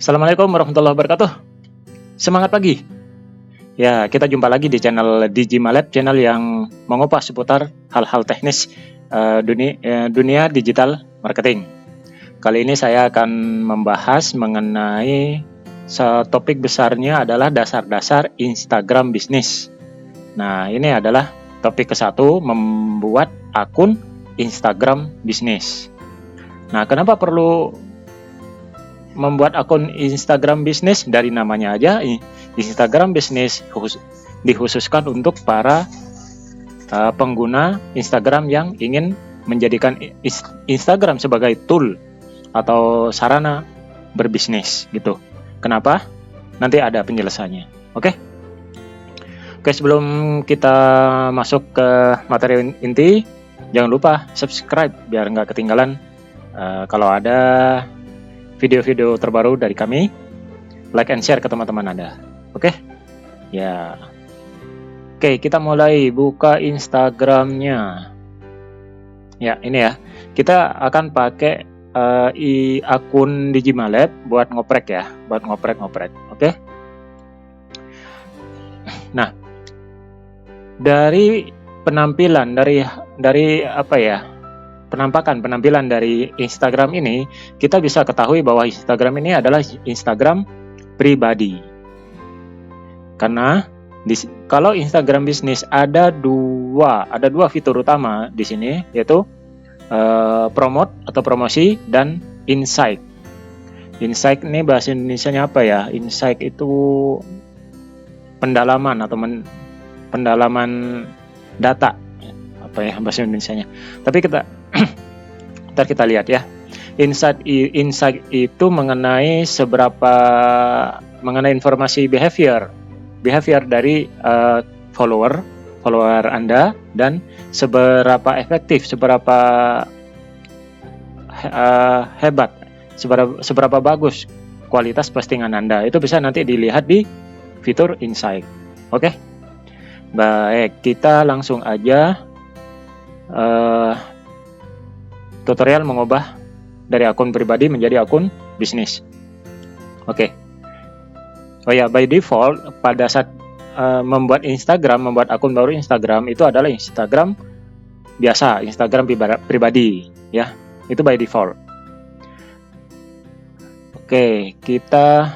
Assalamualaikum warahmatullahi wabarakatuh. Semangat pagi. Ya, kita jumpa lagi di channel Digimalab, channel yang mengupas seputar hal-hal teknis dunia digital marketing. Kali ini saya akan membahas mengenai topik besarnya adalah dasar-dasar Instagram bisnis. Nah, ini adalah topik ke-1, membuat akun Instagram bisnis. Nah, kenapa perlu membuat akun Instagram bisnis? Dari namanya aja, Instagram bisnis dikhususkan untuk para pengguna Instagram yang ingin menjadikan Instagram sebagai tool atau sarana berbisnis gitu. Kenapa? Nanti ada penjelasannya. Oke, sebelum kita masuk ke materi inti, jangan lupa subscribe biar nggak ketinggalan kalau ada video-video terbaru dari kami. Like and share ke teman-teman Anda. Oke? Ya. Oke, kita mulai buka Instagramnya. Ya, ini ya. Kita akan pakai akun Digimalab buat ngoprek ya, buat ngoprek. Oke? Nah, dari penampilan dari apa ya? Penampilan dari Instagram ini, kita bisa ketahui bahwa Instagram ini adalah Instagram pribadi. Karena kalau Instagram bisnis ada dua fitur utama di sini, yaitu promote atau promosi dan insight. Insight ini bahasa Indonesianya apa ya? Insight itu pendalaman atau pendalaman data. Apa ya bahasa Indonesianya? Tapi ntar kita lihat ya. Insight itu mengenai informasi behavior dari follower Anda, dan seberapa efektif, seberapa hebat, seberapa bagus kualitas postingan Anda. Itu bisa nanti dilihat di fitur insight. Oke? Baik, kita langsung aja tutorial mengubah dari akun pribadi menjadi akun bisnis. Oke. Oh ya, by default pada saat membuat akun baru Instagram itu adalah Instagram biasa, Instagram pribadi ya. Itu by default. Oke, kita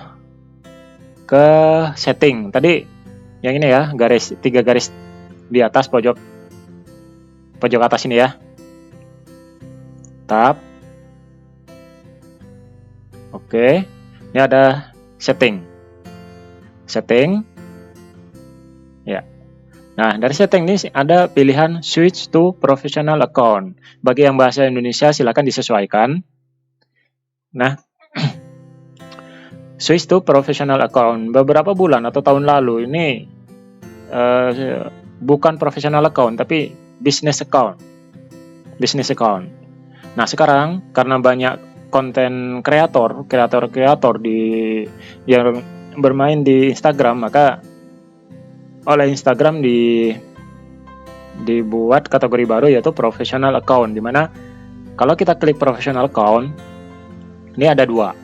ke setting. Tadi yang ini ya, 3 garis di atas pojok atas ini ya. Tab. Oke. Ini ada setting. Ya. Nah, dari setting ini ada pilihan switch to professional account. Bagi yang bahasa Indonesia silakan disesuaikan. Nah, switch to professional account. Beberapa bulan atau tahun lalu ini bukan professional account tapi business account. Nah, sekarang karena banyak konten kreator yang bermain di Instagram, maka oleh Instagram dibuat kategori baru yaitu professional account, di mana kalau kita klik professional account, ini ada dua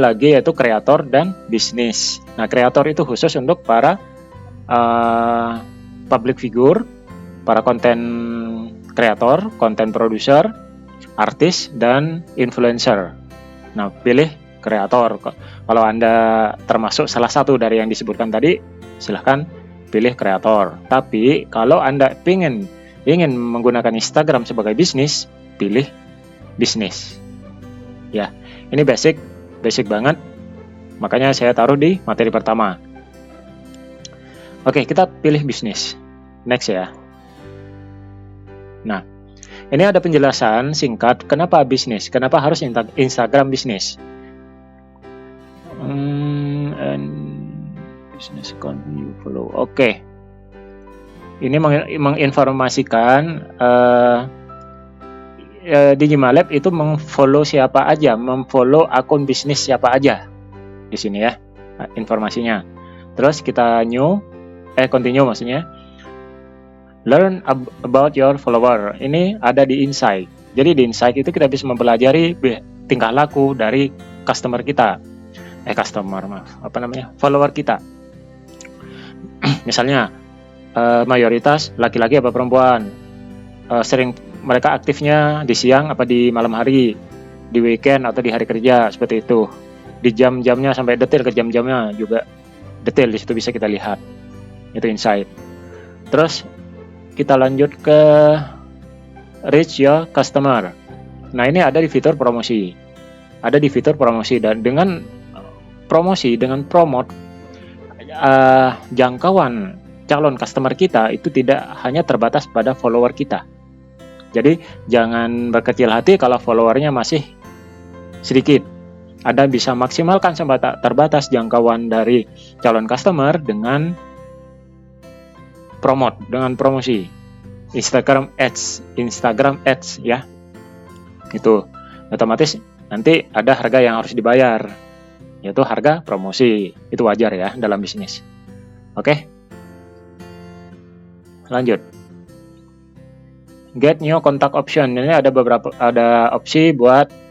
lagi, yaitu kreator dan bisnis. Nah, kreator itu khusus untuk para public figure, para konten kreator, konten producer, artis, dan influencer. Nah, pilih kreator. Kalau Anda termasuk salah satu dari yang disebutkan tadi, silahkan pilih kreator. Tapi kalau Anda ingin menggunakan Instagram sebagai bisnis, pilih bisnis. Ya, ini basic banget. Makanya saya taruh di materi pertama. Oke, kita pilih bisnis. Next ya. Nah, ini ada penjelasan singkat kenapa bisnis, kenapa harus Instagram bisnis. Business account you follow. Oke. Ini menginformasikan Digimalab itu memfollow siapa aja, memfollow akun bisnis siapa aja di sini ya informasinya. Terus kita continue maksudnya. Learn about your follower. Ini ada di insight. Jadi di insight itu kita bisa mempelajari tingkah laku dari customer kita, follower kita. Misalnya mayoritas laki-laki apa perempuan, sering mereka aktifnya di siang apa di malam hari, di weekend atau di hari kerja, seperti itu. Di jam-jamnya sampai detail ke jam-jamnya juga detail, di situ bisa kita lihat. Itu insight. Terus kita lanjut ke reach your customer. Nah, ini ada di fitur promosi. Dan dengan promosi, dengan promote, jangkauan calon customer kita itu tidak hanya terbatas pada follower kita. Jadi jangan berkecil hati kalau followernya masih sedikit. Anda bisa maksimalkan terbatas jangkauan dari calon customer dengan promosi. Instagram Ads ya. Itu otomatis nanti ada harga yang harus dibayar, yaitu harga promosi. Itu wajar ya dalam bisnis. Oke. Lanjut. Get new contact option. Ini ada opsi buat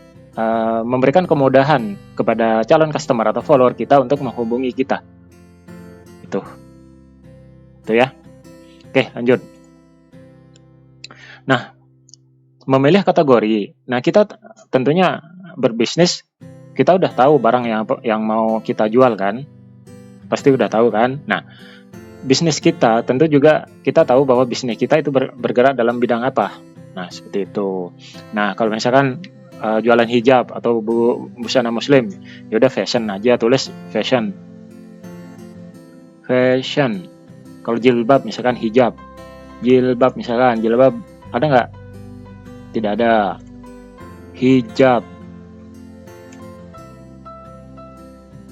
memberikan kemudahan kepada calon customer atau follower kita untuk menghubungi kita. Itu ya. Oke, lanjut. Nah, memilih kategori. Nah, kita tentunya berbisnis, kita udah tahu barang yang mau kita jual kan? Pasti udah tahu kan? Nah, bisnis kita tentu juga kita tahu bahwa bisnis kita itu bergerak dalam bidang apa. Nah, seperti itu. Nah, kalau misalkan jualan hijab atau busana muslim, ya udah fashion aja, tulis fashion. Kalau jilbab misalkan hijab. Jilbab ada nggak? Tidak ada. Hijab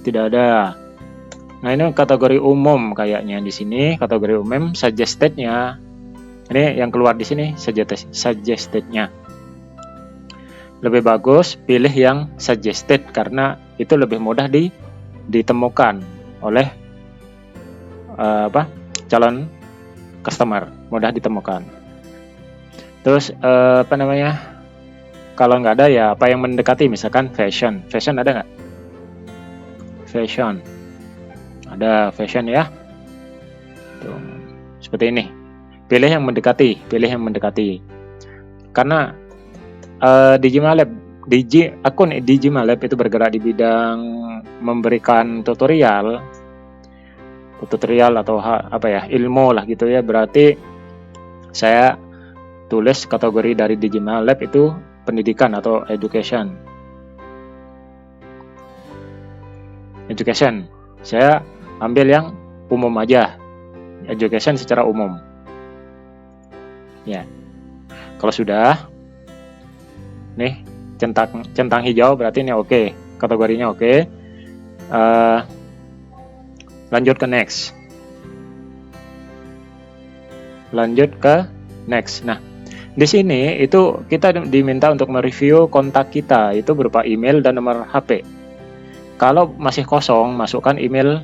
tidak ada. Nah, ini kategori umum kayaknya di sini, kategori umum. Suggested-nya ini yang keluar di sini, suggested-nya. Lebih bagus pilih yang suggested karena itu lebih mudah ditemukan oleh calon customer, mudah ditemukan. Terus kalau nggak ada ya apa yang mendekati, misalkan fashion ada nggak? Fashion ada, fashion ya. Tuh, seperti ini. Pilih yang mendekati. Karena akun Digimalab itu bergerak di bidang memberikan tutorial atau ilmu lah gitu ya. Berarti saya tulis kategori dari Digimalab itu pendidikan atau education. Saya ambil yang umum aja, education secara umum ya. Kalau sudah nih centang hijau berarti ini oke, kategorinya oke. Lanjut ke next. Nah, di sini itu kita diminta untuk mereview kontak kita, itu berupa email dan nomor HP. Kalau masih kosong, masukkan email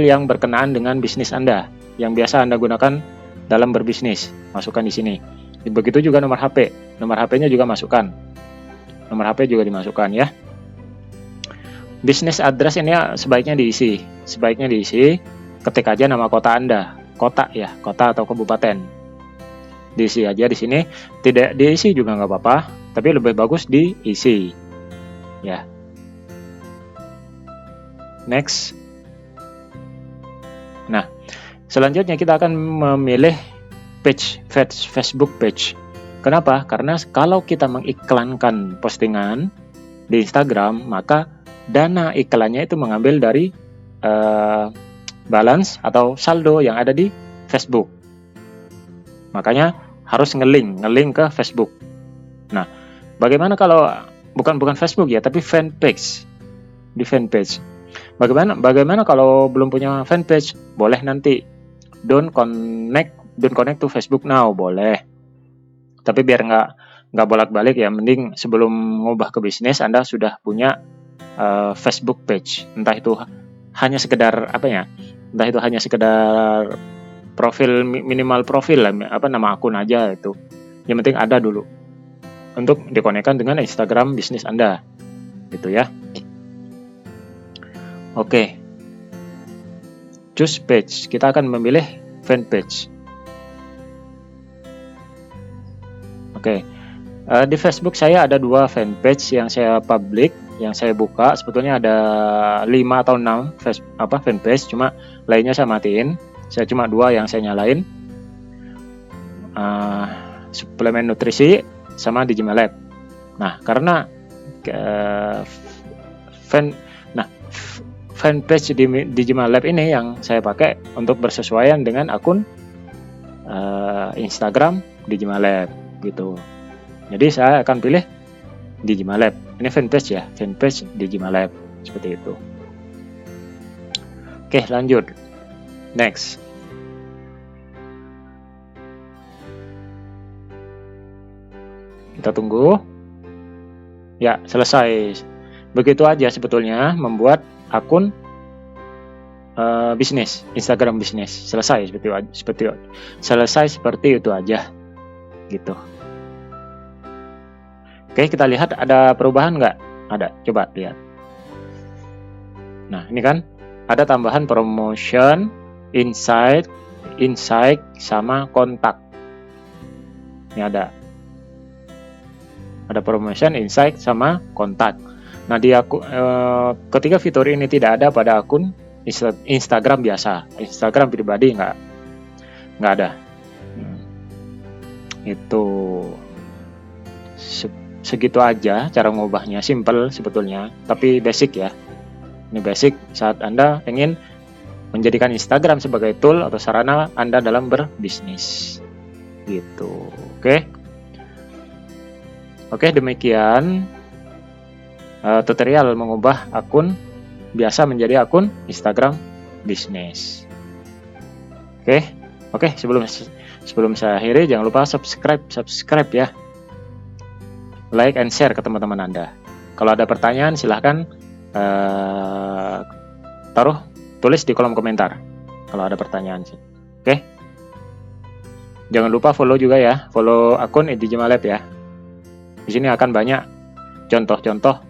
yang berkenaan dengan bisnis Anda, yang biasa Anda gunakan dalam berbisnis. Masukkan di sini. Begitu juga nomor HP. Nomor HP-nya juga masukkan. Nomor HP juga dimasukkan ya. Business address ini sebaiknya diisi. Ketik aja nama kota Anda. Kota atau kabupaten. Diisi aja di sini. Tidak diisi juga nggak apa-apa, tapi lebih bagus diisi. Ya. Next. Nah, selanjutnya kita akan memilih Facebook page. Kenapa? Karena kalau kita mengiklankan postingan di Instagram, maka dana iklannya itu mengambil dari balance atau saldo yang ada di Facebook. Makanya harus nge-link ke Facebook. Nah, bagaimana kalau bukan Facebook ya, tapi fanpage. Di fanpage. Bagaimana kalau belum punya fanpage? Boleh nanti don't connect to Facebook now, boleh. Tapi biar nggak bolak-balik ya, mending sebelum ngubah ke bisnis Anda sudah punya Facebook page. Entah itu hanya sekedar profil, minimal profil lah, nama akun aja itu. Yang penting ada dulu untuk dikonekkan dengan Instagram bisnis Anda. gitu ya. Oke. Choose page. Kita akan memilih fanpage. Oke. Di Facebook saya ada 2 fanpage yang saya public, yang saya buka. Sebetulnya ada 5 atau 6 fanpage, cuma lainnya saya matiin. Saya cuma 2 yang saya nyalain. Suplemen nutrisi sama Digimalab. Nah, karena fanpage di Digimalab ini yang saya pakai untuk bersesuaian dengan akun Instagram Digimalab gitu. Jadi saya akan pilih Digimalab. Ini fanpage ya, fanpage Digimalab seperti itu. Oke, lanjut. Next. Kita tunggu. Ya, selesai. Begitu aja sebetulnya membuat akun bisnis, Instagram bisnis. Selesai seperti itu aja gitu. Oke, kita lihat ada perubahan nggak? Ada, coba lihat. Nah, ini kan ada tambahan promotion, insight, sama kontak. Ini ada promotion, insight, sama kontak. Nah, ketika fitur ini tidak ada pada akun Instagram biasa, Instagram pribadi nggak ada. Itu segitu aja cara ngubahnya, simple sebetulnya, tapi basic ya. Ini basic saat Anda ingin menjadikan Instagram sebagai tool atau sarana Anda dalam berbisnis. Gitu. Oke, demikian tutorial mengubah akun biasa menjadi akun Instagram bisnis. Oke, sebelum saya akhiri, jangan lupa subscribe ya. Like and share ke teman-teman Anda. Kalau ada pertanyaan silahkan tulis di kolom komentar kalau ada pertanyaan sih. Oke. Jangan lupa follow juga ya, follow akun Digimalab ya. Di sini akan banyak contoh-contoh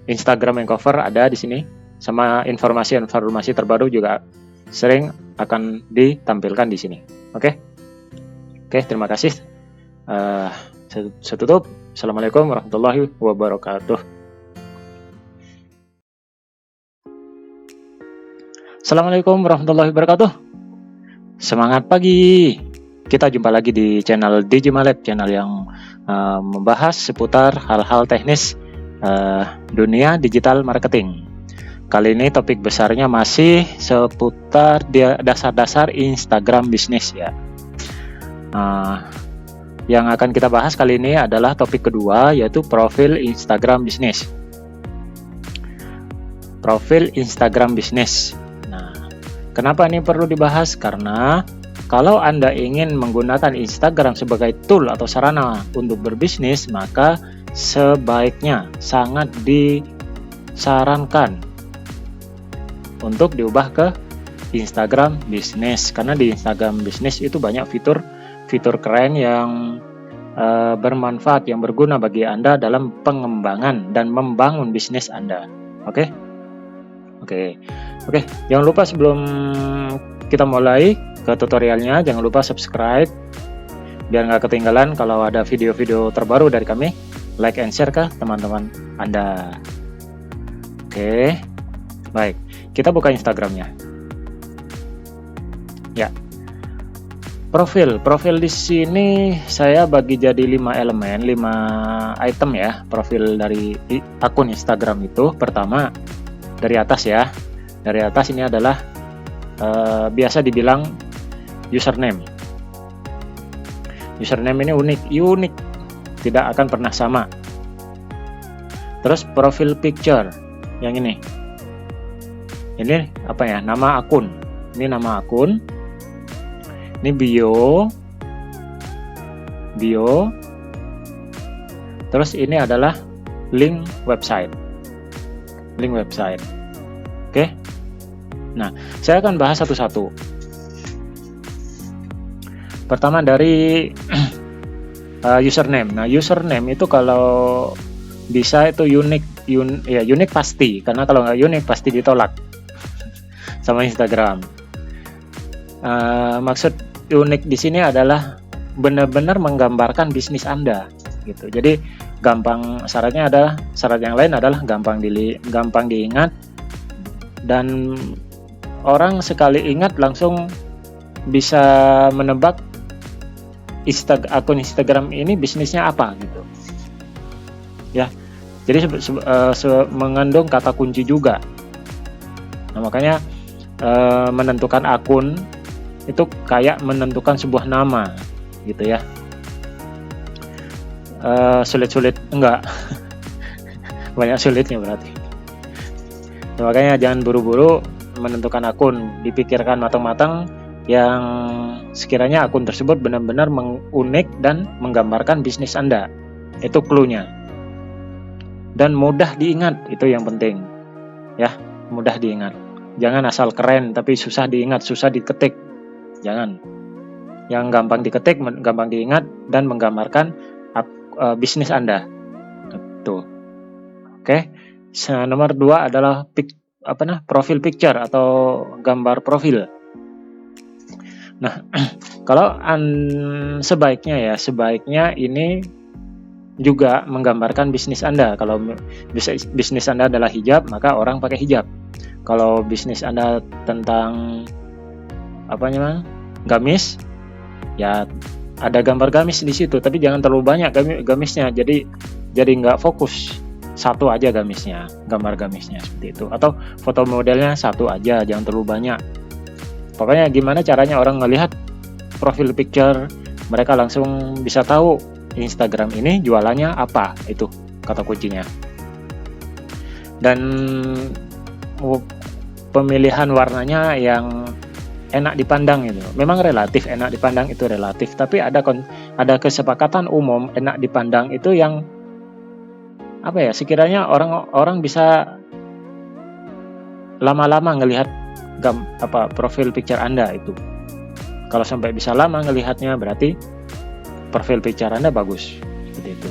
Instagram yang cover ada di sini, sama informasi terbaru juga sering akan ditampilkan di sini. Oke, terima kasih. Saya tutup. Assalamualaikum warahmatullahi wabarakatuh. Assalamualaikum warahmatullahi wabarakatuh. Semangat pagi. Kita jumpa lagi di channel Digimalab, channel yang membahas seputar hal-hal teknis dunia digital marketing. Kali ini topik besarnya masih seputar dasar-dasar Instagram bisnis ya. Yang akan kita bahas kali ini adalah topik kedua, yaitu profil Instagram bisnis. Profil Instagram bisnis. Nah, kenapa ini perlu dibahas? Karena kalau Anda ingin menggunakan Instagram sebagai tool atau sarana untuk berbisnis, maka sebaiknya sangat disarankan untuk diubah ke Instagram bisnis. Karena di Instagram bisnis itu banyak fitur keren yang bermanfaat, yang berguna bagi Anda dalam pengembangan dan membangun bisnis Anda. Oke. Jangan lupa sebelum kita mulai ke tutorialnya, jangan lupa subscribe biar nggak ketinggalan kalau ada video-video terbaru dari kami. Like and share ke teman-teman Anda. Oke, baik, kita buka Instagramnya ya. Profil di sini saya bagi jadi 5 elemen, 5 item ya. Profil dari akun Instagram itu, pertama dari atas ya. Dari atas ini adalah biasa dibilang username. Username ini unik, tidak akan pernah sama. Terus profil picture yang ini apa ya? Nama akun. Ini nama akun. Ini bio. Terus ini adalah link website. Oke. Nah, saya akan bahas satu-satu. Pertama dari username. Nah, username itu kalau bisa itu unik pasti, karena kalau nggak unik pasti ditolak sama Instagram. Maksud unik di sini adalah benar-benar menggambarkan bisnis Anda gitu. Jadi syarat yang lain adalah gampang diingat, dan orang sekali ingat langsung bisa menebak akun Instagram ini bisnisnya apa gitu ya. Jadi mengandung kata kunci juga. Nah, makanya menentukan akun itu kayak menentukan sebuah nama gitu ya. Sulit-sulit enggak banyak sulitnya berarti. Nah, makanya jangan buru-buru menentukan akun, dipikirkan matang-matang yang sekiranya akun tersebut benar-benar unik dan menggambarkan bisnis Anda. Itu clue-nya. Dan mudah diingat, itu yang penting. Ya, mudah diingat. Jangan asal keren tapi susah diingat, susah diketik. Jangan. Yang gampang diketik, gampang diingat dan menggambarkan bisnis Anda. Tuh. Oke. Nomor 2 adalah profil picture atau gambar profil. Nah, kalau sebaiknya ini juga menggambarkan bisnis Anda. Kalau bisnis Anda adalah hijab, maka orang pakai hijab. Kalau bisnis Anda tentang gamis, ya ada gambar gamis di situ, tapi jangan terlalu banyak gamisnya. Jadi nggak fokus, satu aja gamisnya, gambar gamisnya seperti itu. Atau foto modelnya satu aja, jangan terlalu banyak. Pokoknya gimana caranya orang melihat profil picture, mereka langsung bisa tahu Instagram ini jualannya apa, itu kata kuncinya. Dan pemilihan warnanya yang enak dipandang itu memang relatif, enak dipandang itu relatif, tapi ada kesepakatan umum enak dipandang itu yang sekiranya orang bisa lama-lama ngelihat profil picture Anda itu. Kalau sampai bisa lama ngelihatnya berarti profil picture Anda bagus, seperti itu.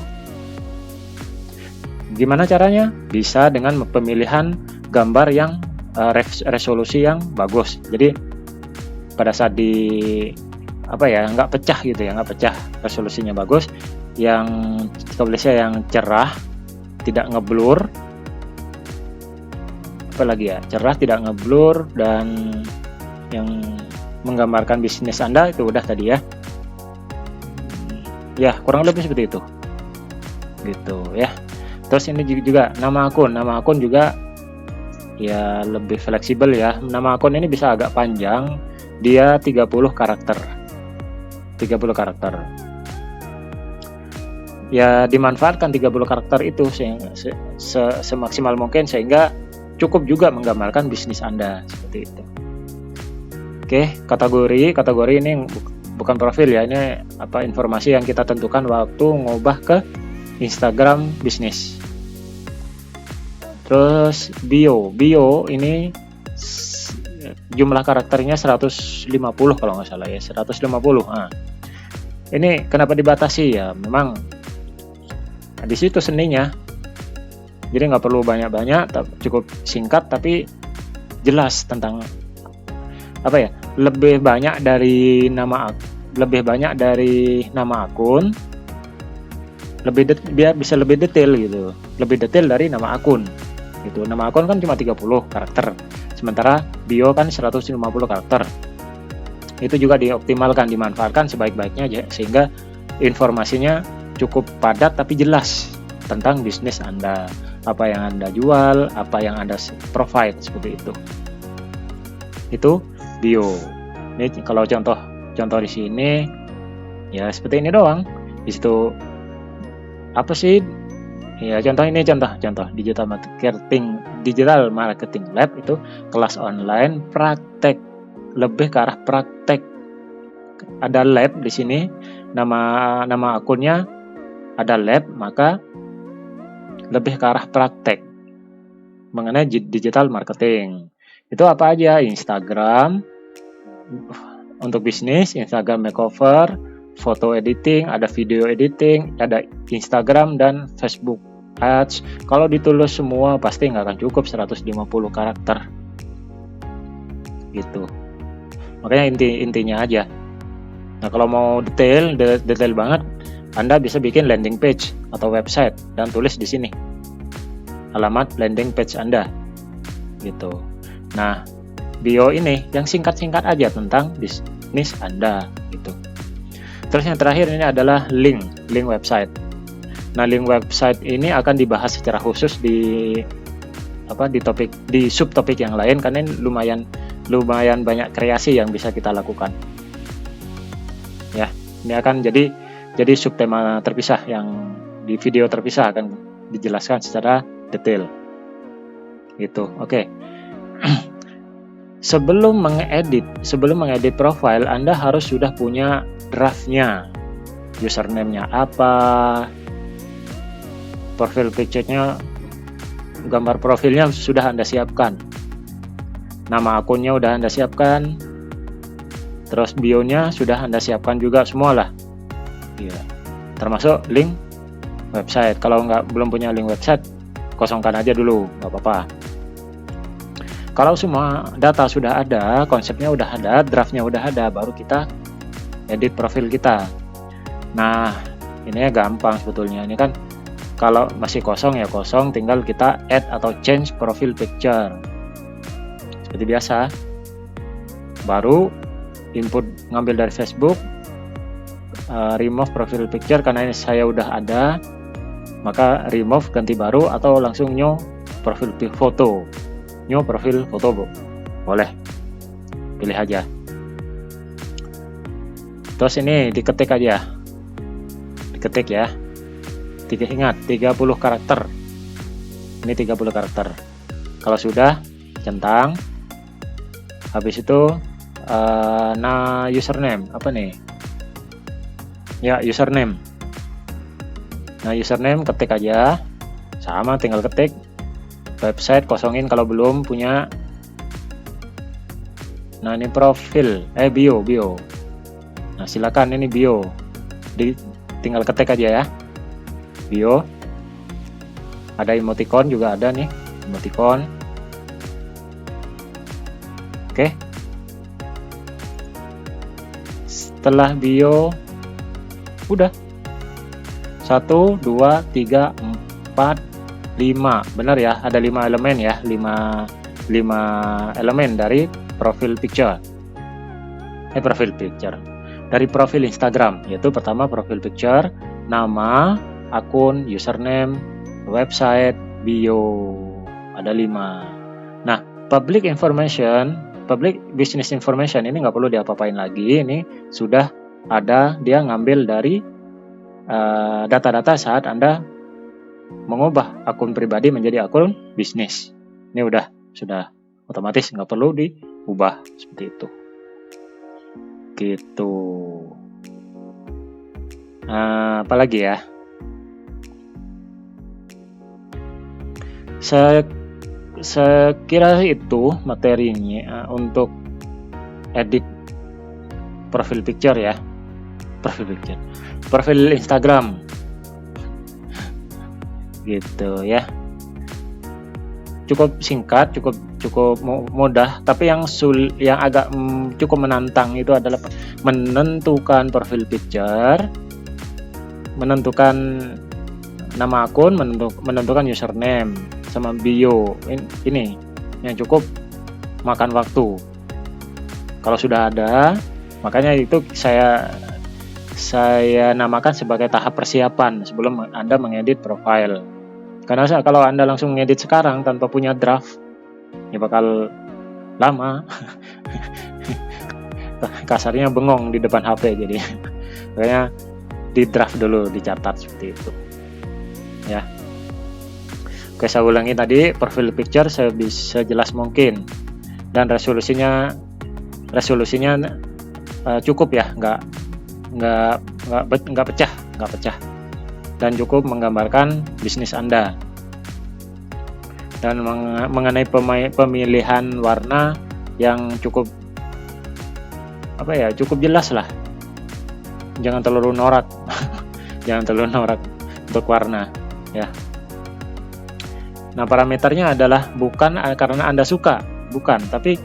Gimana caranya? Bisa dengan pemilihan gambar yang resolusi yang bagus. Jadi pada saat nggak pecah gitu ya, nggak pecah, resolusinya bagus, yang tulisnya yang cerah, tidak ngeblur, cerah, tidak ngeblur, dan yang menggambarkan bisnis Anda itu udah tadi ya. Ya, kurang lebih seperti itu. Gitu ya. Terus ini juga nama akun juga ya lebih fleksibel ya. Nama akun ini bisa agak panjang, dia 30 karakter. Ya dimanfaatkan 30 karakter itu semaksimal mungkin sehingga cukup juga menggambarkan bisnis Anda, seperti itu. Oke, kategori ini bukan profil ya, ini informasi yang kita tentukan waktu ngubah ke Instagram bisnis. Terus bio ini jumlah karakternya 150 kalau nggak salah ya, 150. Nah, ini kenapa dibatasi ya? Memang di situ seninya. Jadi nggak perlu banyak-banyak, cukup singkat tapi jelas tentang lebih banyak dari nama akun, biar bisa lebih detail gitu, lebih detail dari nama akun gitu. Nama akun kan cuma 30 karakter, sementara bio kan 150 karakter. Itu juga dioptimalkan, dimanfaatkan sebaik-baiknya aja, sehingga informasinya cukup padat tapi jelas tentang bisnis Anda, apa yang Anda jual, apa yang Anda provide, seperti itu. Itu bio. Ini kalau contoh di sini ya seperti ini doang. Di situ apa sih? Ya contoh digital marketing lab itu kelas online praktek, lebih ke arah praktek. Ada lab di sini, nama akunnya ada lab, maka lebih ke arah praktek mengenai digital marketing. Itu apa aja? Instagram untuk bisnis, Instagram makeover, foto editing, ada video editing, ada Instagram dan Facebook Ads. Kalau ditulis semua pasti nggak akan cukup 150 karakter gitu. Makanya intinya aja. Nah, kalau mau detail banget, Anda bisa bikin landing page atau website dan tulis di sini alamat landing page Anda gitu. Nah, bio ini yang singkat-singkat aja tentang bisnis Anda gitu. Terus yang terakhir ini adalah link website. Nah, link website ini akan dibahas secara khusus di subtopik yang lain, karena ini lumayan banyak kreasi yang bisa kita lakukan. Ya, ini akan jadi subtema terpisah, yang di video terpisah akan dijelaskan secara detail. Gitu. Oke. Sebelum mengedit profile, Anda harus sudah punya draftnya. Username-nya apa? Profil picture-nya, gambar profilnya sudah Anda siapkan. Nama akunnya udah Anda siapkan. Terus bio-nya sudah Anda siapkan juga semualah. Iya. Termasuk link website. Kalau belum punya link website, kosongkan aja dulu, nggak apa-apa. Kalau semua data sudah ada, konsepnya udah ada, draftnya udah ada, baru kita edit profil kita. Nah, ini gampang sebetulnya. Ini kan kalau masih kosong ya kosong, tinggal kita add atau change profile picture. Seperti biasa. Baru input ngambil dari Facebook, remove profile picture karena ini saya udah ada, maka remove ganti baru atau langsung new profil foto. New profil foto, Bu. Boleh. Pilih aja. Terus ini diketik aja. Diketik ya. Ingat 30 karakter. Ini 30 karakter. Kalau sudah, centang. Habis itu username apa nih? Ya, username. Nah, username ketik aja. Sama, tinggal ketik. Website kosongin kalau belum punya. Nah, ini profil, bio. Nah, silakan ini bio. Tinggal ketik aja ya. Bio. Ada emoticon juga ada nih, emoticon. Oke. Setelah bio udah 1 2 3 4 5, benar ya, ada 5 elemen ya, 5 elemen dari profil picture. Dari profil Instagram, yaitu pertama profil picture, nama, akun, username, website, bio, ada 5. Nah, public business information ini nggak perlu diapa-apain lagi, ini sudah ada, dia ngambil dari data-data saat Anda mengubah akun pribadi menjadi akun bisnis. Ini sudah otomatis, nggak perlu diubah seperti itu. Gitu. Apalagi ya? Saya kira itu materinya untuk edit profil picture ya. Profil Instagram. Gitu ya, cukup singkat, cukup mudah, tapi yang agak cukup menantang itu adalah menentukan profil picture, menentukan nama akun, menentukan username sama bio. Ini yang cukup makan waktu. Kalau sudah ada, makanya itu saya namakan sebagai tahap persiapan sebelum Anda mengedit profile. Karena kalau Anda langsung ngedit sekarang tanpa punya draft, ya bakal lama. Kasarnya bengong di depan HP jadi. Makanya di draft dulu, dicatat seperti itu. Ya. Oke, saya ulangi tadi, profil picture sejelas mungkin. Dan resolusinya cukup ya, nggak pecah, dan cukup menggambarkan bisnis Anda. Dan mengenai pemilihan warna yang cukup jelas lah. jangan terlalu norak. Jangan terlalu norak untuk warna ya. Nah, parameternya adalah bukan karena Anda suka, bukan, tapi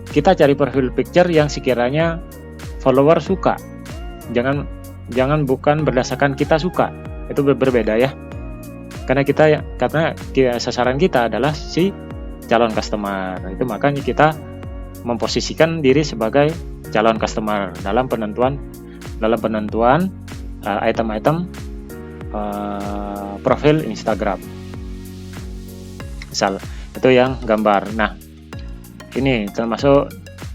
kita cari profil picture yang sekiranya follower suka. Jangan bukan berdasarkan kita suka. Itu berbeda ya. Karena sasaran kita adalah si calon customer. Itu makanya kita memposisikan diri sebagai calon customer dalam penentuan item-item profil Instagram. Misal itu yang gambar. Nah, ini termasuk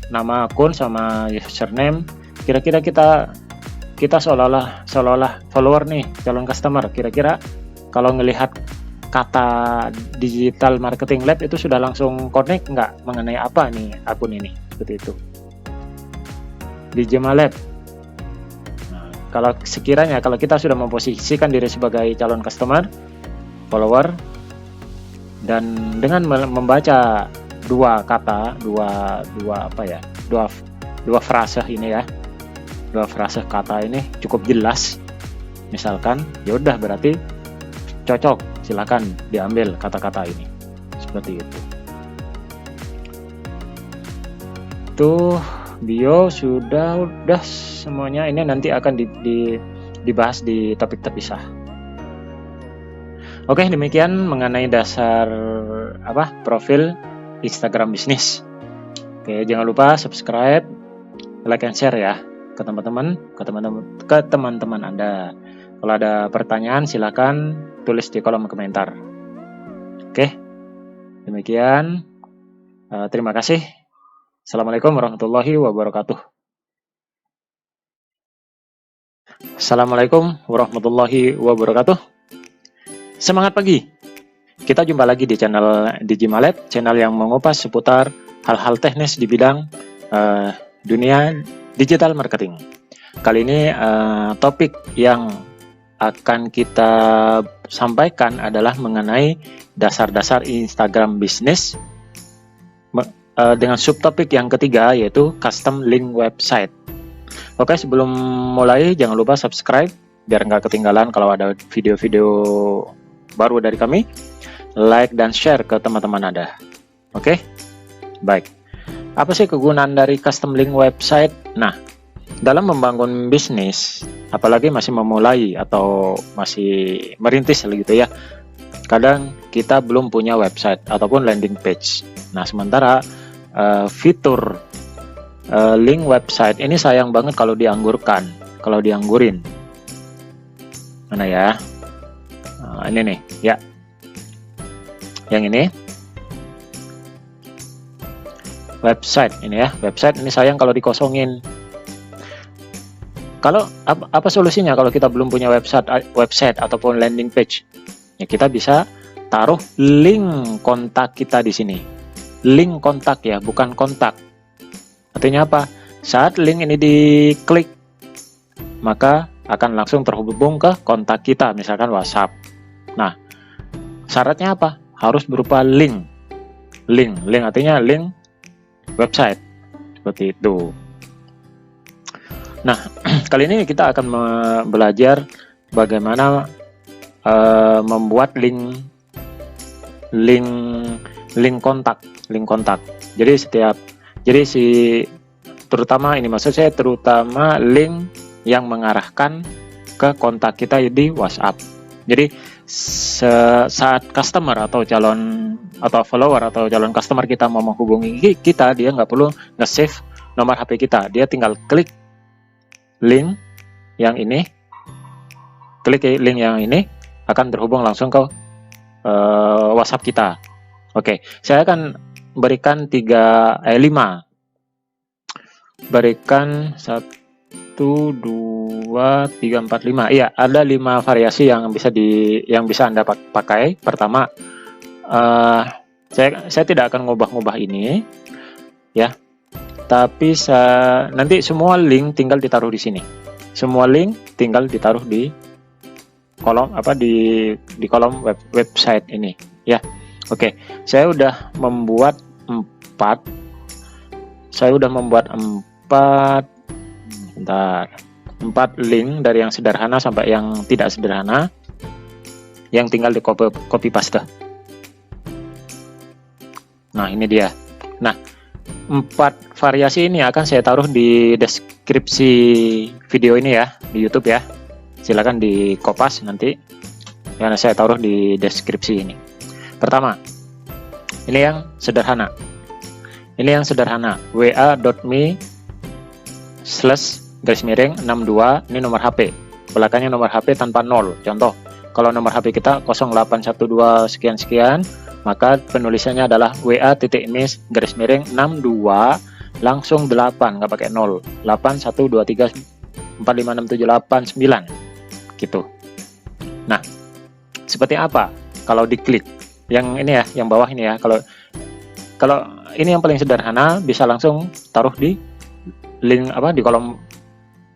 nama akun sama username. Kira-kira kita seolah-olah follower nih, calon customer. Kira-kira kalau ngelihat kata Digital Marketing Lab itu sudah langsung connect nggak mengenai apa nih akun ini? Seperti itu. Digital Lab. Nah, kalau kita sudah memposisikan diri sebagai calon customer, follower, dan dengan membaca dua frase ini ya, dua frase kata ini cukup jelas, misalkan, ya udah berarti cocok, silakan diambil kata-kata ini, seperti itu. Tuh bio sudah semuanya, ini nanti akan dibahas di topik terpisah. Oke, demikian mengenai dasar profil Instagram bisnis. Oke, jangan lupa subscribe, like and share ya ke teman-teman Anda. Kalau ada pertanyaan silakan tulis di kolom komentar. Oke, demikian. Terima kasih. Assalamualaikum warahmatullahi wabarakatuh. Assalamualaikum warahmatullahi wabarakatuh. Semangat pagi. Kita jumpa lagi di channel Digital Lab, channel yang mengupas seputar hal-hal teknis di bidang dunia digital marketing. Kali ini topik yang akan kita sampaikan adalah mengenai dasar-dasar Instagram bisnis dengan subtopik yang ketiga, yaitu custom link website. Oke, sebelum mulai jangan lupa subscribe biar nggak ketinggalan kalau ada video-video baru dari kami, like dan share ke teman-teman Anda. Oke, baik. Apa sih kegunaan dari custom link website? Nah, dalam membangun bisnis, apalagi masih memulai atau masih merintis gitu ya, kadang kita belum punya website ataupun landing page. Nah, sementara fitur link website ini sayang banget kalau dianggurin. Mana ya? Ini nih, ya. Yang ini. Website ini ya. Website ini sayang kalau dikosongin. Kalau apa solusinya kalau kita belum punya website ataupun landing page? Ya, kita bisa taruh link kontak kita di sini. Link kontak ya, bukan kontak. Artinya apa? Saat link ini diklik, maka akan langsung terhubung ke kontak kita, misalkan WhatsApp. Nah, syaratnya apa? Harus berupa link. Link artinya link website. Seperti itu. Nah, kali ini kita akan belajar bagaimana membuat link kontak. Terutama link yang mengarahkan ke kontak kita di WhatsApp. Jadi saat customer atau follower atau calon customer kita mau menghubungi kita, dia nggak perlu nge-save nomor HP kita, dia tinggal klik link yang ini, akan terhubung langsung ke WhatsApp kita. Oke, saya akan berikan 5. Berikan 1, 2, 3, 4, 5. Iya, ada 5 variasi yang bisa Anda pakai. Pertama, saya tidak akan ngubah ini, ya. Tapi nanti semua link tinggal ditaruh di sini. Semua link tinggal ditaruh di kolom di kolom website ini, ya. Oke, saya udah membuat 4. 4 link dari yang sederhana sampai yang tidak sederhana, yang tinggal di copy paste. Nah, ini dia. Nah, 4 variasi ini akan saya taruh di deskripsi video ini ya, di YouTube ya. Silakan di kopas nanti, karena saya taruh di deskripsi ini. Pertama, ini yang sederhana. Ini yang sederhana, wa.me/62, ini nomor HP. Belakangnya nomor HP tanpa 0. Contoh, kalau nomor HP kita 0812 sekian-sekian, maka penulisannya adalah wa.me/62 langsung 8, nggak pakai 0. 8123456789 gitu. Nah, seperti apa kalau diklik? Yang ini ya, yang bawah ini ya. Kalau ini yang paling sederhana, bisa langsung taruh di link di kolom,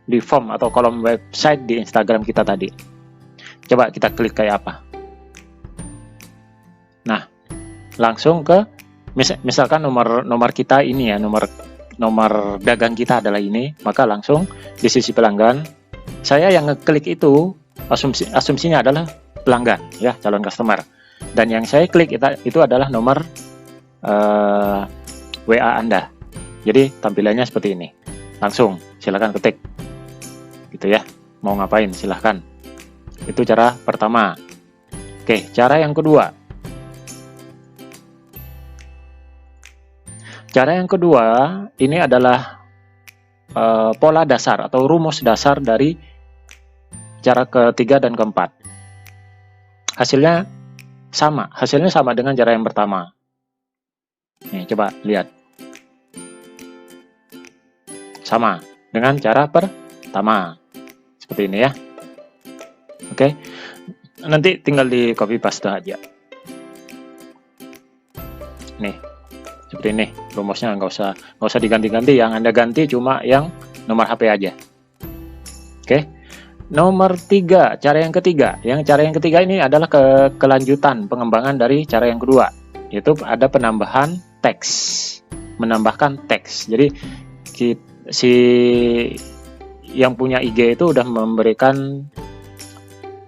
di form atau kolom website di Instagram kita tadi. Coba kita klik kayak apa. Nah, langsung ke misalkan nomor kita ini ya, nomor dagang kita adalah ini, maka langsung di sisi pelanggan, saya yang ngeklik itu asumsinya adalah pelanggan ya, calon customer, dan yang saya klik itu adalah nomor WA Anda. Jadi tampilannya seperti ini. Langsung silahkan ketik gitu ya, mau ngapain silahkan. Itu cara pertama. Oke, cara yang kedua. Cara yang kedua ini adalah pola dasar atau rumus dasar dari cara ketiga dan keempat. Hasilnya sama dengan cara yang pertama. Nih, coba lihat. Sama dengan cara pertama. Seperti ini ya. Oke. Nanti tinggal di copy paste aja. Nih. Seperti ini. Rumusnya nggak usah diganti-ganti. Yang Anda ganti cuma yang nomor HP aja. Oke. Nomor 3, cara yang ketiga. Yang cara yang ketiga ini adalah kelanjutan pengembangan dari cara yang kedua. Yaitu ada penambahan teks, menambahkan teks. Jadi si yang punya IG itu udah memberikan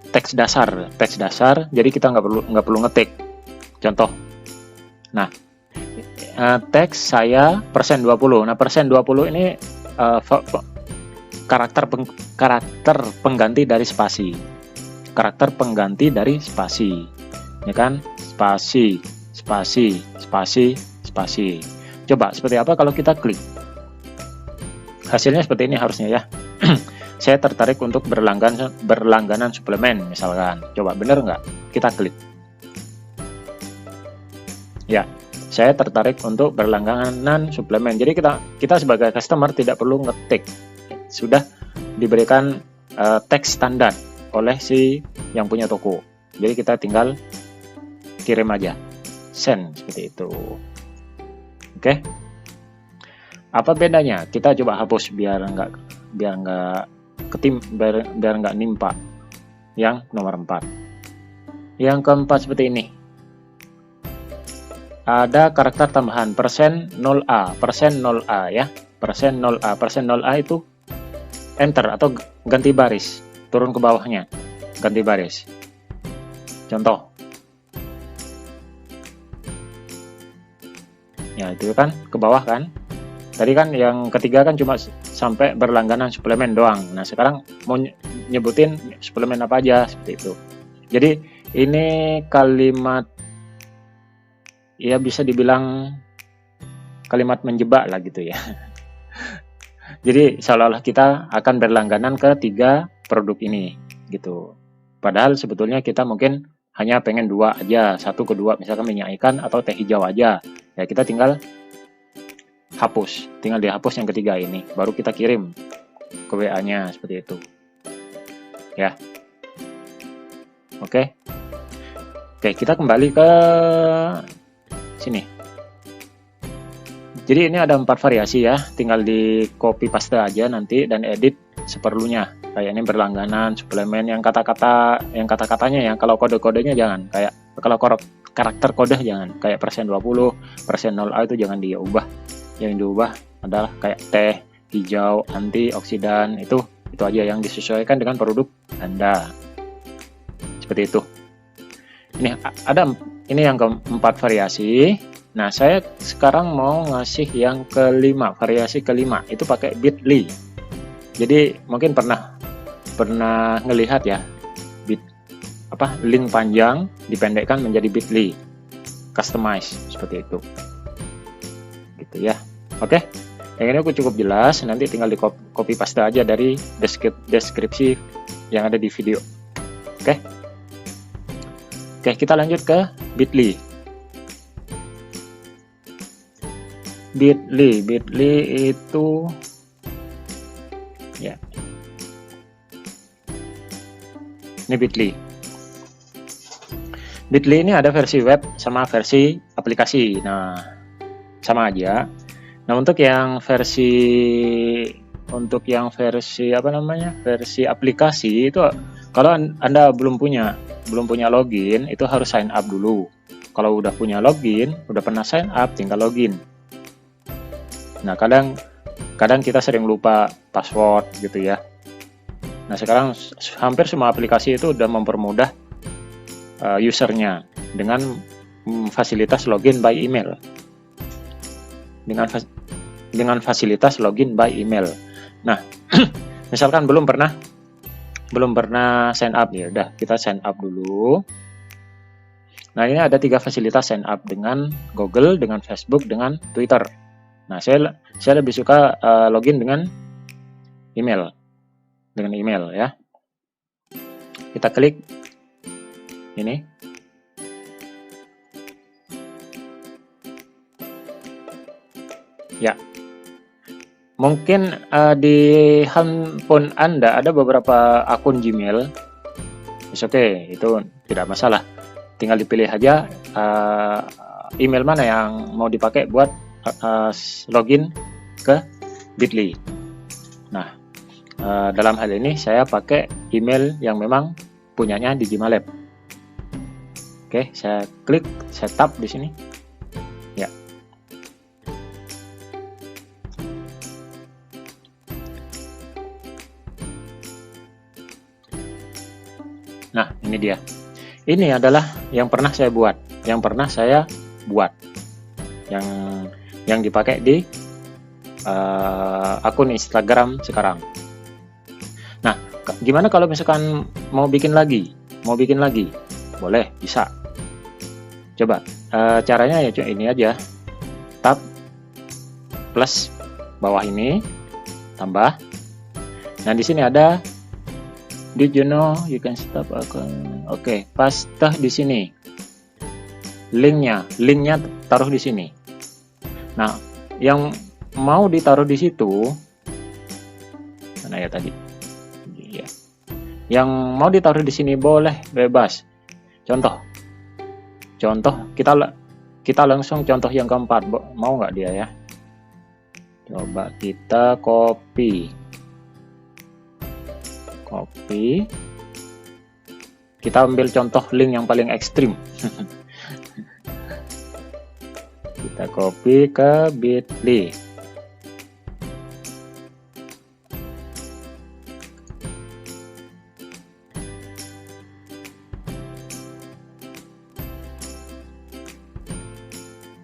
teks dasar. Jadi kita nggak perlu ngetik. Contoh, nah teks saya %20. Nah %20 ini karakter pengganti dari spasi. Karakter pengganti dari spasi, ya kan? Spasi. Coba seperti apa kalau kita klik? Hasilnya seperti ini harusnya ya. Saya tertarik untuk berlangganan suplemen misalkan. Coba bener nggak? Kita klik. Ya, saya tertarik untuk berlangganan suplemen. Jadi kita sebagai customer tidak perlu ngetik. Sudah diberikan teks standar oleh si yang punya toko. Jadi kita tinggal kirim aja. Send seperti itu. Oke. Apa bedanya? Kita coba hapus biar nggak nimpa. Yang nomor 4. Yang keempat seperti ini. Ada karakter tambahan %0A ya. %0A itu enter atau ganti baris, turun ke bawahnya, ganti baris. Contoh. Ya, itu kan ke bawah kan. Tadi kan yang ketiga kan cuma sampai berlangganan suplemen doang. Nah, sekarang mau nyebutin suplemen apa aja seperti itu. Jadi ini kalimat ya bisa dibilang kalimat menjebak lah gitu ya. Jadi seolah-olah kita akan berlangganan ke 3 produk ini gitu. Padahal sebetulnya kita mungkin hanya pengen 2 aja, 1 ke 2 misalkan minyak ikan atau teh hijau aja. Ya kita tinggal hapus, tinggal dihapus yang ketiga ini, baru kita kirim ke WA-nya seperti itu. Ya. Oke. Oke, kita kembali ke sini. Jadi ini ada 4 variasi ya, tinggal di copy paste aja nanti dan edit seperlunya. Kayak ini berlangganan, suplemen, yang kata-katanya ya, kalau kode-kodenya jangan, kayak kalau karakter kode jangan, kayak %20, %0A itu jangan diubah. Yang diubah adalah kayak teh hijau antioksidan, itu Itu aja yang disesuaikan dengan produk Anda. Seperti itu. Ini yang keempat variasi. Nah, saya sekarang mau ngasih yang kelima, variasi kelima. Itu pakai Bitly. Jadi mungkin pernah ngelihat ya, link panjang dipendekkan menjadi Bitly, customize seperti itu, gitu ya. Oke, yang ini aku cukup jelas. Nanti tinggal di copy paste aja dari deskripsi yang ada di video. Oke, kita lanjut ke Bitly. Bitly itu ya, ini Bitly ini ada versi web sama versi aplikasi. Nah, sama aja. Nah, untuk yang versi versi aplikasi itu, kalau Anda belum punya login, itu harus sign up dulu. Kalau udah punya login, udah pernah sign up, tinggal login. Nah, kadang kita sering lupa password gitu ya. Nah, sekarang hampir semua aplikasi itu udah mempermudah usernya dengan fasilitas login by email. Dengan fasilitas login by email. Nah, misalkan belum pernah sign up, ya udah kita sign up dulu. Nah, ini ada 3 fasilitas sign up dengan Google, dengan Facebook, dengan Twitter. Nah, saya lebih suka login dengan email. Dengan email ya. Kita klik ini. Ya. Mungkin di handphone Anda ada beberapa akun Gmail. Oke, itu tidak masalah. Tinggal dipilih aja email mana yang mau dipakai buat login ke Bitly. Nah, dalam hal ini saya pakai email yang memang punyanya Digimalab. Oke, saya klik setup di sini. Ya. Nah, ini dia. Ini adalah yang pernah saya buat, yang dipakai di akun Instagram sekarang. Nah, gimana kalau misalkan mau bikin lagi? Boleh, bisa. Coba caranya ya ini aja. Tab plus bawah ini, tambah. Nah, di sini ada did you know you can stop account. Oke, paste di sini. Linknya taruh di sini. Nah, yang mau ditaruh di situ mana ya tadi? Iya. Yang mau ditaruh di sini boleh, bebas. Contoh kita langsung contoh yang keempat. Mau nggak dia ya? Coba kita copy. Kita ambil contoh link yang paling ekstrim. Kita copy ke Bitly.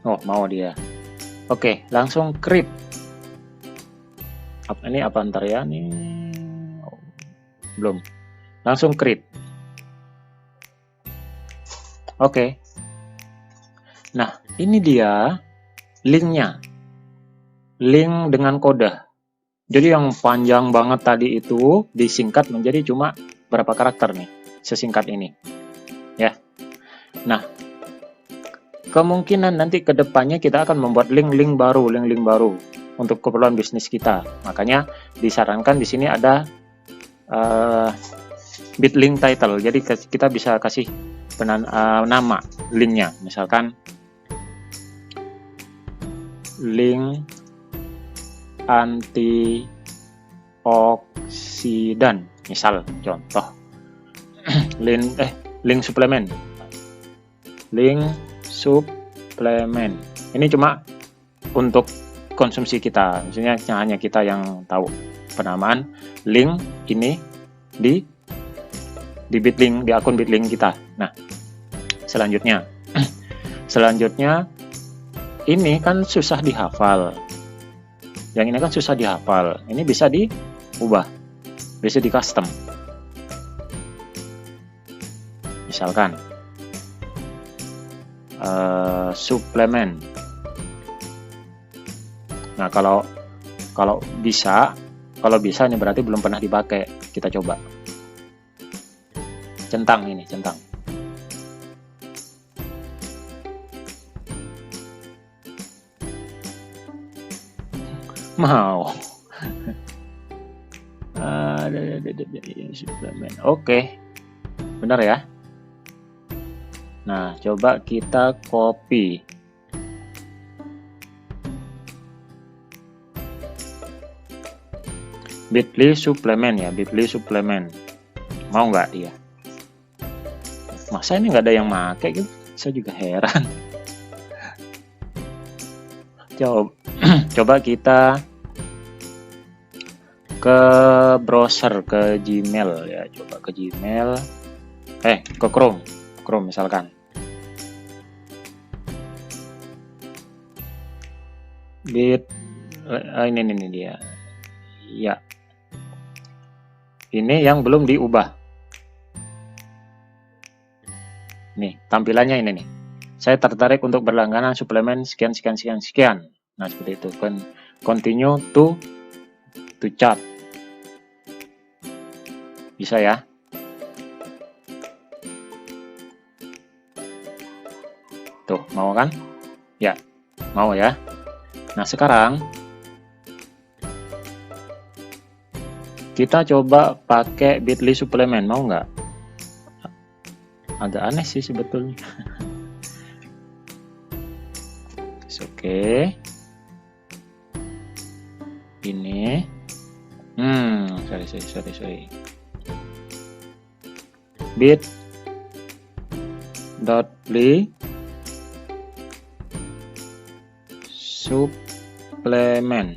Oh, mau dia. Oke, langsung create. Ini apa ntar ya? Nih. Oh, belum. Langsung create. Oke. Nah, ini dia linknya. Link dengan kode. Jadi yang panjang banget tadi itu disingkat menjadi cuma berapa karakter nih, sesingkat ini. Ya. Nah, kemungkinan nanti ke depannya kita akan membuat link-link baru untuk keperluan bisnis kita. Makanya disarankan di sini ada bitlink title. Jadi kita bisa kasih nama linknya, misalkan link antioksidan, misal contoh. Link suplemen. Ini cuma untuk konsumsi kita. Maksudnya hanya kita yang tahu penamaan link ini di Bitlink, di akun Bitlink kita. Nah, selanjutnya ini kan susah dihafal. Yang ini kan susah dihafal. Ini bisa diubah, bisa di custom. Misalkan suplemen. Nah, kalau bisa ini berarti belum pernah dipakai. Kita coba. Centang ini, centang. Mau. Suplemen. Oke. Benar ya? Nah, coba kita copy. Bitly suplemen ya, Bitly suplemen. Mau nggak dia? Masa ini nggak ada yang make gitu? Saya juga heran. Coba kita ke browser, ke Gmail ya. Coba ke Gmail. Ke Chrome misalkan. Ini dia. Ya. Ini yang belum diubah. Nih, tampilannya ini nih. Saya tertarik untuk berlangganan suplemen sekian. Nah, seperti itu. Continue to chat. Bisa ya? Tuh, mau kan? Ya, mau ya. Nah, sekarang kita coba pakai Bitly suplemen, mau nggak? Agak aneh sih sebetulnya. Oke. Ini. Sorry. Bit.ly suplemen.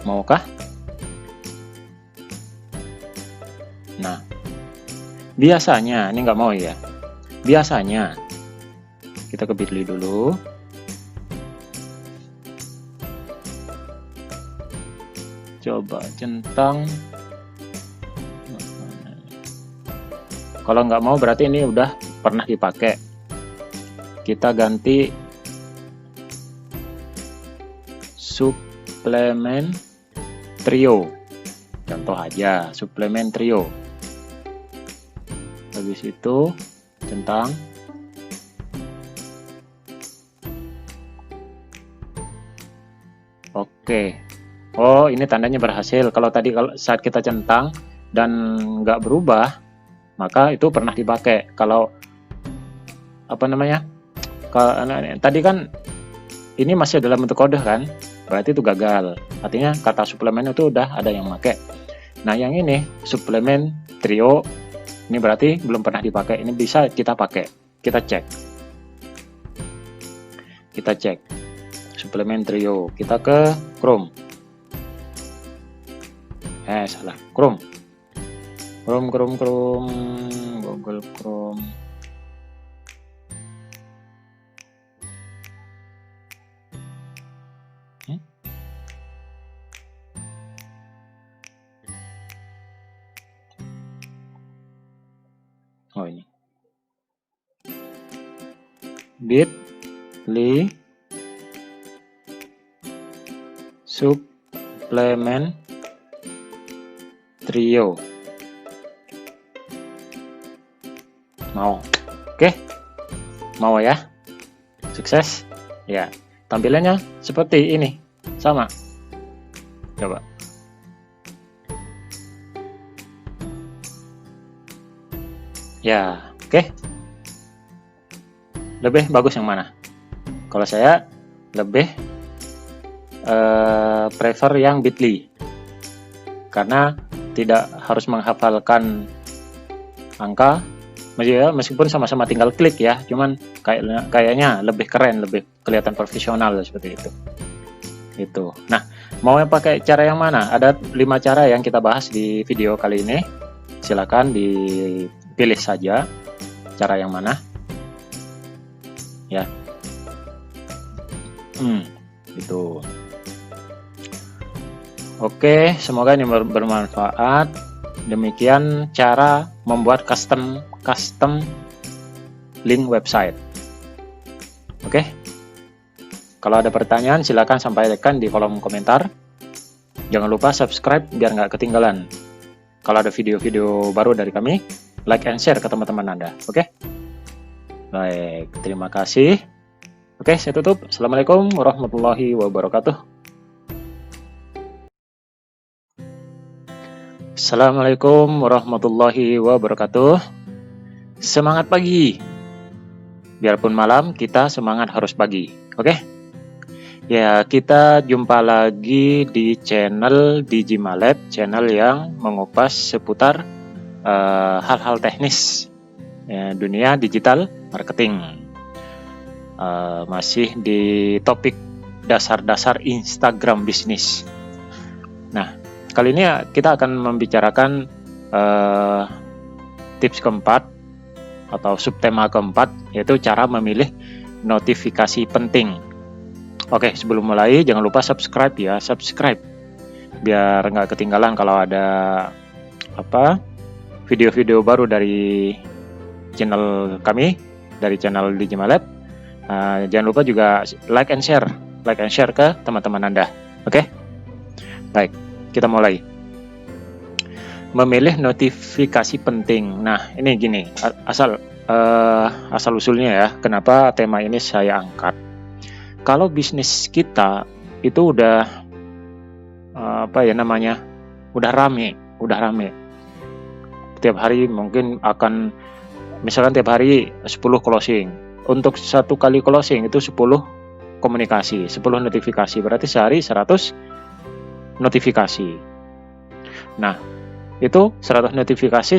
Maukah? Nah, biasanya ini nggak mau ya. Biasanya kita ke Bitly dulu. Coba centang. Kalau nggak mau berarti ini udah pernah dipakai. Kita ganti suplemen trio. Contoh aja, suplemen trio. Habis itu centang. Oke. Oh, ini tandanya berhasil. Kalau saat kita centang dan nggak berubah, maka itu pernah dipakai. Kalau tadi kan ini masih dalam bentuk kode kan, berarti itu gagal. Artinya kata suplemen itu udah ada yang pakai. Nah, yang ini suplemen trio, ini berarti belum pernah dipakai. Ini bisa kita pakai. Kita cek suplemen trio. Kita ke Chrome. Salah. Chrome. Google Chrome. Oh, ini. Bitly suplemen trio. Mau. Oke. Mau ya? Sukses? Ya. Tampilannya seperti ini. Sama. Coba. Ya, oke. Lebih bagus yang mana? Kalau saya lebih prefer yang Bitly. Karena tidak harus menghafalkan angka, Meskipun sama-sama tinggal klik ya, cuman kayaknya lebih keren, lebih kelihatan profesional seperti itu. Nah, mau pakai cara yang mana? Ada 5 cara yang kita bahas di video kali ini. Silakan dipilih saja cara yang mana. Ya. Gitu. Oke, semoga ini bermanfaat. Demikian cara membuat custom link website. Oke. Kalau ada pertanyaan silakan sampaikan di kolom komentar. Jangan lupa subscribe biar nggak ketinggalan. Kalau ada video-video baru dari kami, like and share ke teman-teman Anda. Oke? Baik, terima kasih. Oke, saya tutup. Assalamualaikum warahmatullahi wabarakatuh. Assalamualaikum warahmatullahi wabarakatuh. Semangat pagi. Biarpun malam, kita semangat harus pagi. Oke? Ya, kita jumpa lagi di channel Digimalab, channel yang mengupas seputar hal-hal teknis dunia digital marketing. Masih di topik dasar-dasar Instagram bisnis. Nah, kali ini kita akan membicarakan tips keempat atau subtema keempat, yaitu cara memilih notifikasi penting. Oke, sebelum mulai jangan lupa subscribe ya, biar nggak ketinggalan kalau ada video-video baru dari channel kami, dari channel Digimalab. Jangan lupa juga like and share ke teman-teman Anda. Oke? Baik, kita mulai. Memilih notifikasi penting. Nah, ini gini, asal usulnya ya, kenapa tema ini saya angkat. Kalau bisnis kita itu udah udah rame. Tiap hari mungkin akan, misalkan tiap hari 10 closing. Untuk satu kali closing itu 10 komunikasi, 10 notifikasi. Berarti sehari 100 notifikasi. Nah, itu 100 notifikasi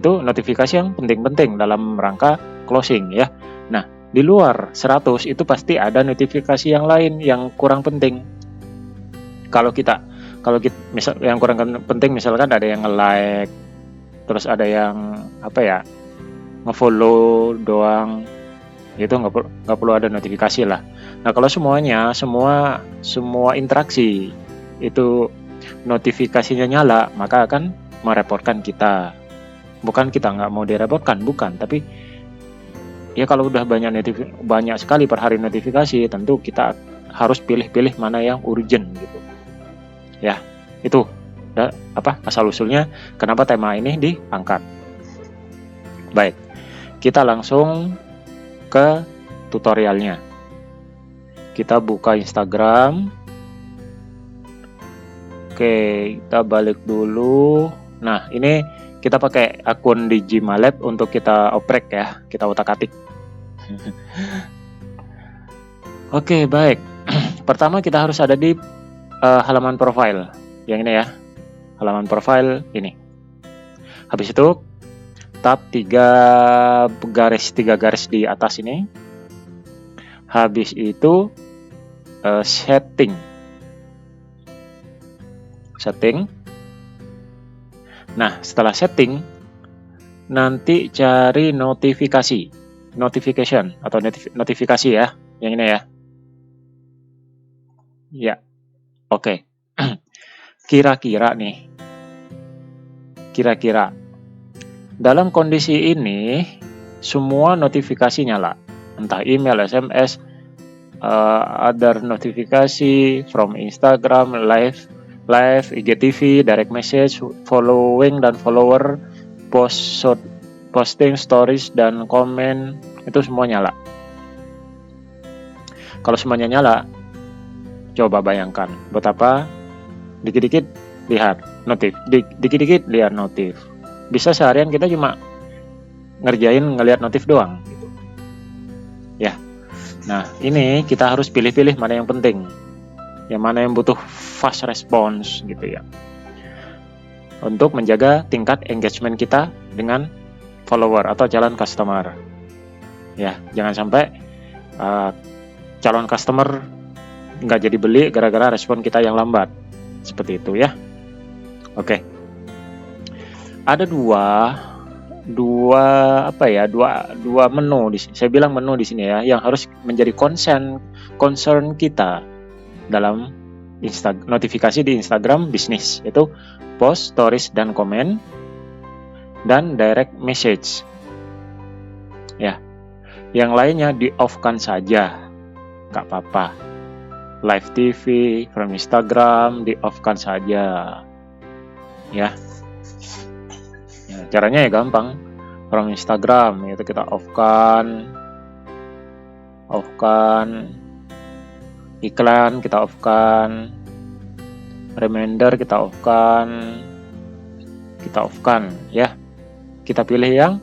notifikasi yang penting-penting dalam rangka closing ya. Nah, di luar 100 itu pasti ada notifikasi yang lain yang kurang penting. Kalau kita misal yang kurang penting, misalkan ada yang nge-like, terus ada yang nge-follow doang, itu nggak perlu ada notifikasi lah. Nah, kalau semua interaksi itu notifikasinya nyala, maka akan merepotkan kita. Bukan kita nggak mau direpotkan, bukan, tapi ya kalau udah banyak sekali per hari notifikasi, tentu kita harus pilih-pilih mana yang urgent gitu. Ya, itu asal usulnya kenapa tema ini diangkat. Baik, kita langsung ke tutorialnya. Kita buka Instagram. Oke, kita balik dulu. Nah, ini kita pakai akun Digimalab untuk kita oprek ya, kita otak-atik. Oke, baik. Pertama kita harus ada di halaman profile. Yang ini ya. Halaman profile ini. Habis itu tab 3 garis di atas ini. Habis itu setting. Nah, setelah setting nanti cari notification atau notifikasi ya, yang ini ya. Ya, oke. Kira-kira dalam kondisi ini semua notifikasi nyala, entah email, SMS, other notifikasi from Instagram, live, IGTV, direct message, following dan follower, posting, stories dan komen, itu semua nyala. Kalau semuanya nyala, coba bayangkan betapa dikit-dikit lihat notif. Bisa seharian kita cuma ngelihat notif doang gitu. Ya. Nah, ini kita harus pilih-pilih mana yang penting, yang mana yang butuh fast response gitu ya, untuk menjaga tingkat engagement kita dengan follower atau calon customer. Ya, jangan sampai calon customer nggak jadi beli gara-gara respon kita yang lambat. Seperti itu ya. Oke. Ada dua menu di sini. Saya bilang menu di sini ya, yang harus menjadi concern kita dalam notifikasi di Instagram bisnis, yaitu post, stories, dan komen, dan direct message. Ya, yang lainnya di off-kan saja, nggak apa-apa. Live TV from Instagram di off-kan saja, ya. Caranya ya gampang, from Instagram itu kita off-kan, iklan kita off-kan, reminder kita off-kan ya. Kita pilih yang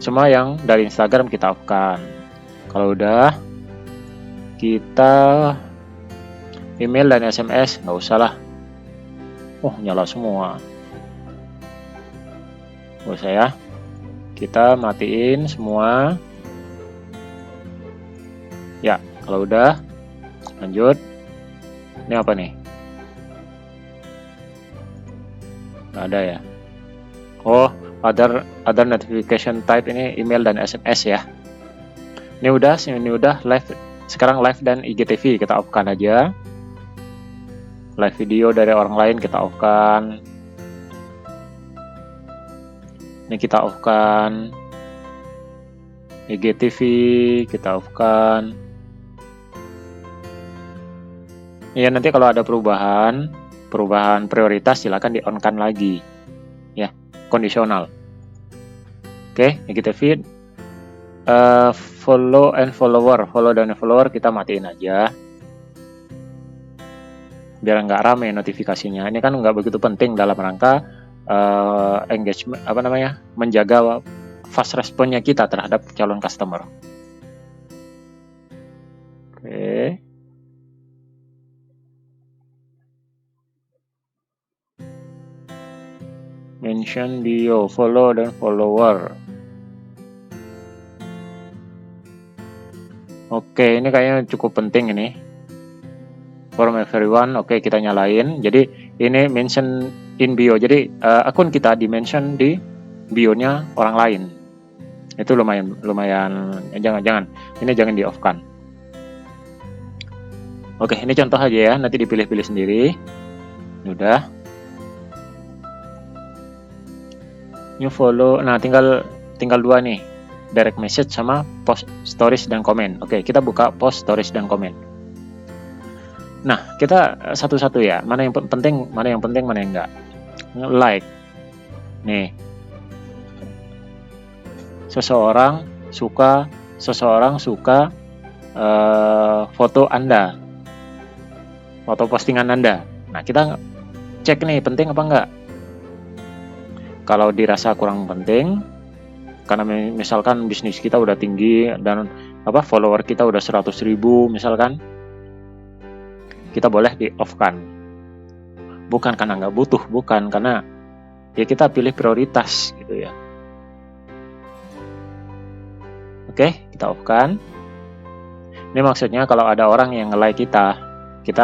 semua yang dari Instagram kita off-kan. Kalau udah, kita email dan SMS nggak usah lah. Nyala semua. Nggak usah ya. Kita matiin semua. Ya, kalau udah, lanjut. Ini apa nih? Nggak ada ya. Other notification type, ini email dan SMS ya. Ini udah live. Sekarang live dan IGTV kita off-kan aja. Live video dari orang lain kita off-kan. Ini kita off-kan. IGTV kita off-kan. Ya, nanti kalau ada perubahan prioritas silakan di-on-kan lagi. Ya, kondisional. Oke, IGTV follow dan follower kita matiin aja. Biar nggak rame notifikasinya. Ini kan nggak begitu penting dalam rangka engagement, menjaga fast responnya kita terhadap calon customer. Oke. Mention bio, follow dan follower. Oke, ini kayaknya cukup penting ini. From everyone, oke, kita nyalain. Jadi ini mention in bio. Jadi akun kita di-mention di bio-nya orang lain. Itu lumayan jangan. Ini jangan di-off-kan. Oke, ini contoh aja ya, nanti dipilih-pilih sendiri. Udah. New follow. Nah, tinggal dua nih. Direct message sama post, stories, dan komen. Oke, kita buka post, stories, dan komen. Nah, kita satu-satu ya. Mana yang penting, mana yang enggak. Like. Nih. Seseorang suka foto Anda. Foto postingan Anda. Nah, kita cek nih penting apa enggak. Kalau dirasa kurang penting, karena misalkan bisnis kita udah tinggi dan follower kita udah 100.000 misalkan, kita boleh di off-kan. Bukan karena nggak butuh, bukan, karena ya kita pilih prioritas gitu ya. Oke, kita off-kan. Ini maksudnya kalau ada orang yang nge-like kita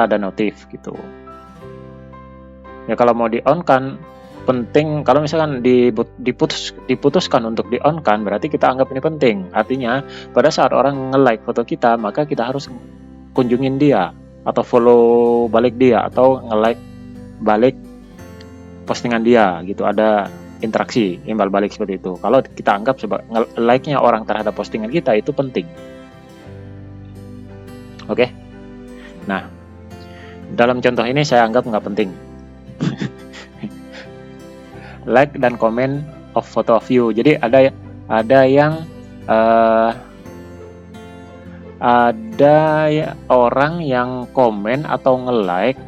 ada notif gitu. Ya kalau mau di on-kan penting, kalau misalkan diputuskan untuk di-on-kan, berarti kita anggap ini penting. Artinya pada saat orang nge-like foto kita, maka kita harus kunjungin dia atau follow balik dia atau nge-like balik postingan dia gitu, ada interaksi imbal balik seperti itu. Kalau kita anggap like-nya orang terhadap postingan kita itu penting. Oke. Nah, dalam contoh ini saya anggap nggak penting. Like dan komen of photo of you. Jadi ada orang yang komen atau nge-like,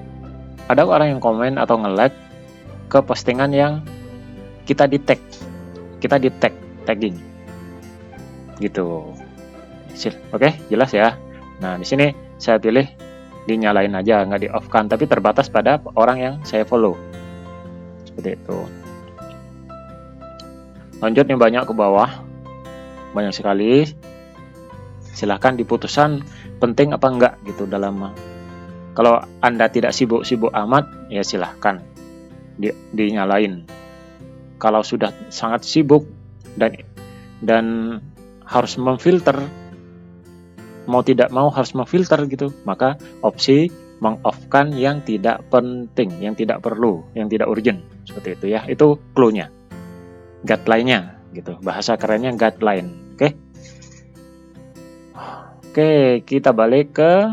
ke postingan yang kita tagging gitu. Oke, jelas ya. Nah, di sini saya pilih dinyalain aja, nggak di off-kan, tapi terbatas pada orang yang saya follow. Seperti itu. Lanjut nih, banyak ke bawah, banyak sekali. Silahkan diputuskan penting apa enggak gitu dalam. Kalau Anda tidak sibuk-sibuk amat, ya silahkan dinyalain. Kalau sudah sangat sibuk dan harus memfilter, mau tidak mau harus memfilter gitu, maka opsi meng-off-kan yang tidak penting, yang tidak perlu, yang tidak urgent, seperti itu ya. Itu clue-nya, guideline-nya gitu. Bahasa kerennya guideline. Oke, kita balik ke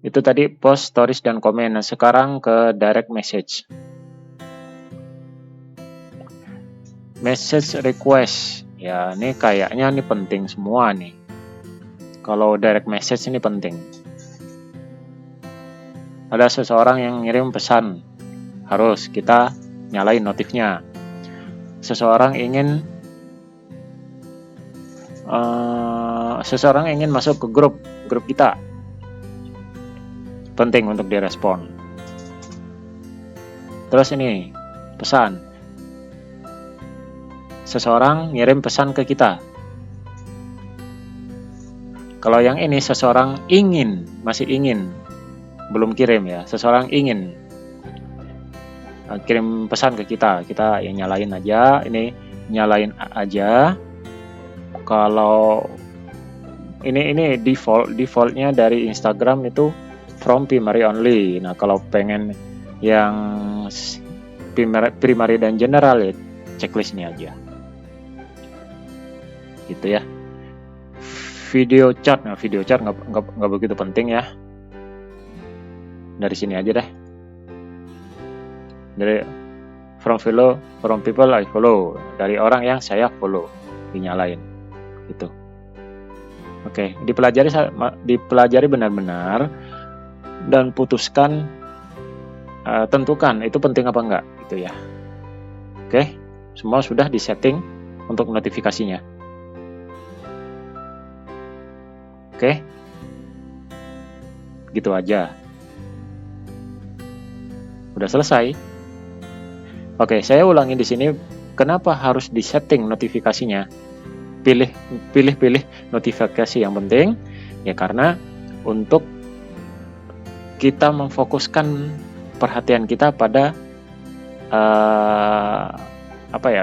itu tadi, post, stories, dan komen. Nah, sekarang ke direct message. Message request. Ya, ini kayaknya ini penting semua nih. Kalau direct message ini penting. Ada seseorang yang ngirim pesan, harus kita nyalain notifnya. Seseorang ingin masuk ke grup kita, penting untuk direspon. Terus ini pesan, seseorang ngirim pesan ke kita. Kalau yang ini seseorang masih ingin, belum kirim ya. Seseorang ingin kirim pesan ke kita yang nyalain aja. Ini nyalain aja. Kalau ini defaultnya dari Instagram itu from primary only. Nah, kalau pengen yang primary dan general, ya checklist ini aja. Gitu ya. Video chat nggak begitu penting ya. Dari sini aja deh. Dari from people I follow, dari orang yang saya follow, dinyalain gitu. Oke, dipelajari benar-benar dan putuskan, tentukan itu penting apa enggak gitu ya. Oke, semua sudah disetting untuk notifikasinya. Oke, gitu aja. Udah selesai. Oke, saya ulangi di sini. Kenapa harus disetting notifikasinya? Pilih notifikasi yang penting. Ya karena untuk kita memfokuskan perhatian kita pada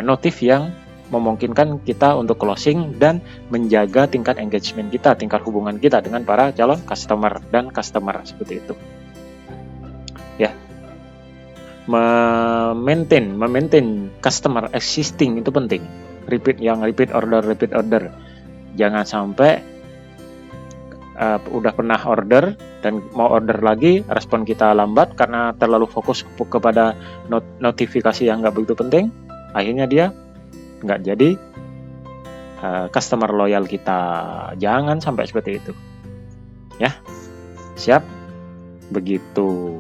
notif yang memungkinkan kita untuk closing dan menjaga tingkat engagement kita, tingkat hubungan kita dengan para calon customer dan customer, seperti itu. Ya. Memaintain customer existing itu penting. Repeat order. Jangan sampai udah pernah order dan mau order lagi, respon kita lambat karena terlalu fokus kepada notifikasi yang nggak begitu penting. Akhirnya dia nggak jadi customer loyal kita. Jangan sampai seperti itu. Ya, siap? Begitu.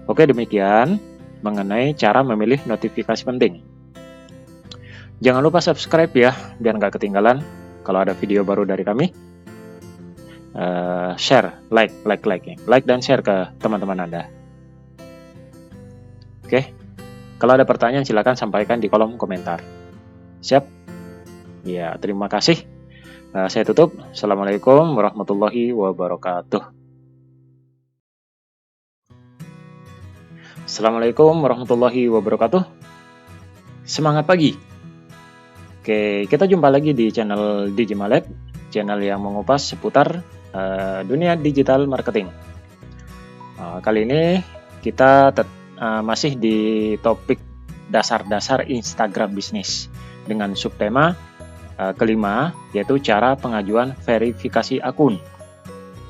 Oke, demikian mengenai cara memilih notifikasi penting. Jangan lupa subscribe ya, biar nggak ketinggalan kalau ada video baru dari kami. Share, like dan share ke teman-teman Anda. Oke, kalau ada pertanyaan silakan sampaikan di kolom komentar. Siap? Ya, terima kasih. Saya tutup. Assalamualaikum warahmatullahi wabarakatuh. Assalamualaikum warahmatullahi wabarakatuh. Semangat pagi. Oke, kita jumpa lagi di channel Digimalab, channel yang mengupas seputar dunia digital marketing. Kali ini kita masih di topik dasar-dasar Instagram bisnis dengan subtema kelima, yaitu cara pengajuan verifikasi akun.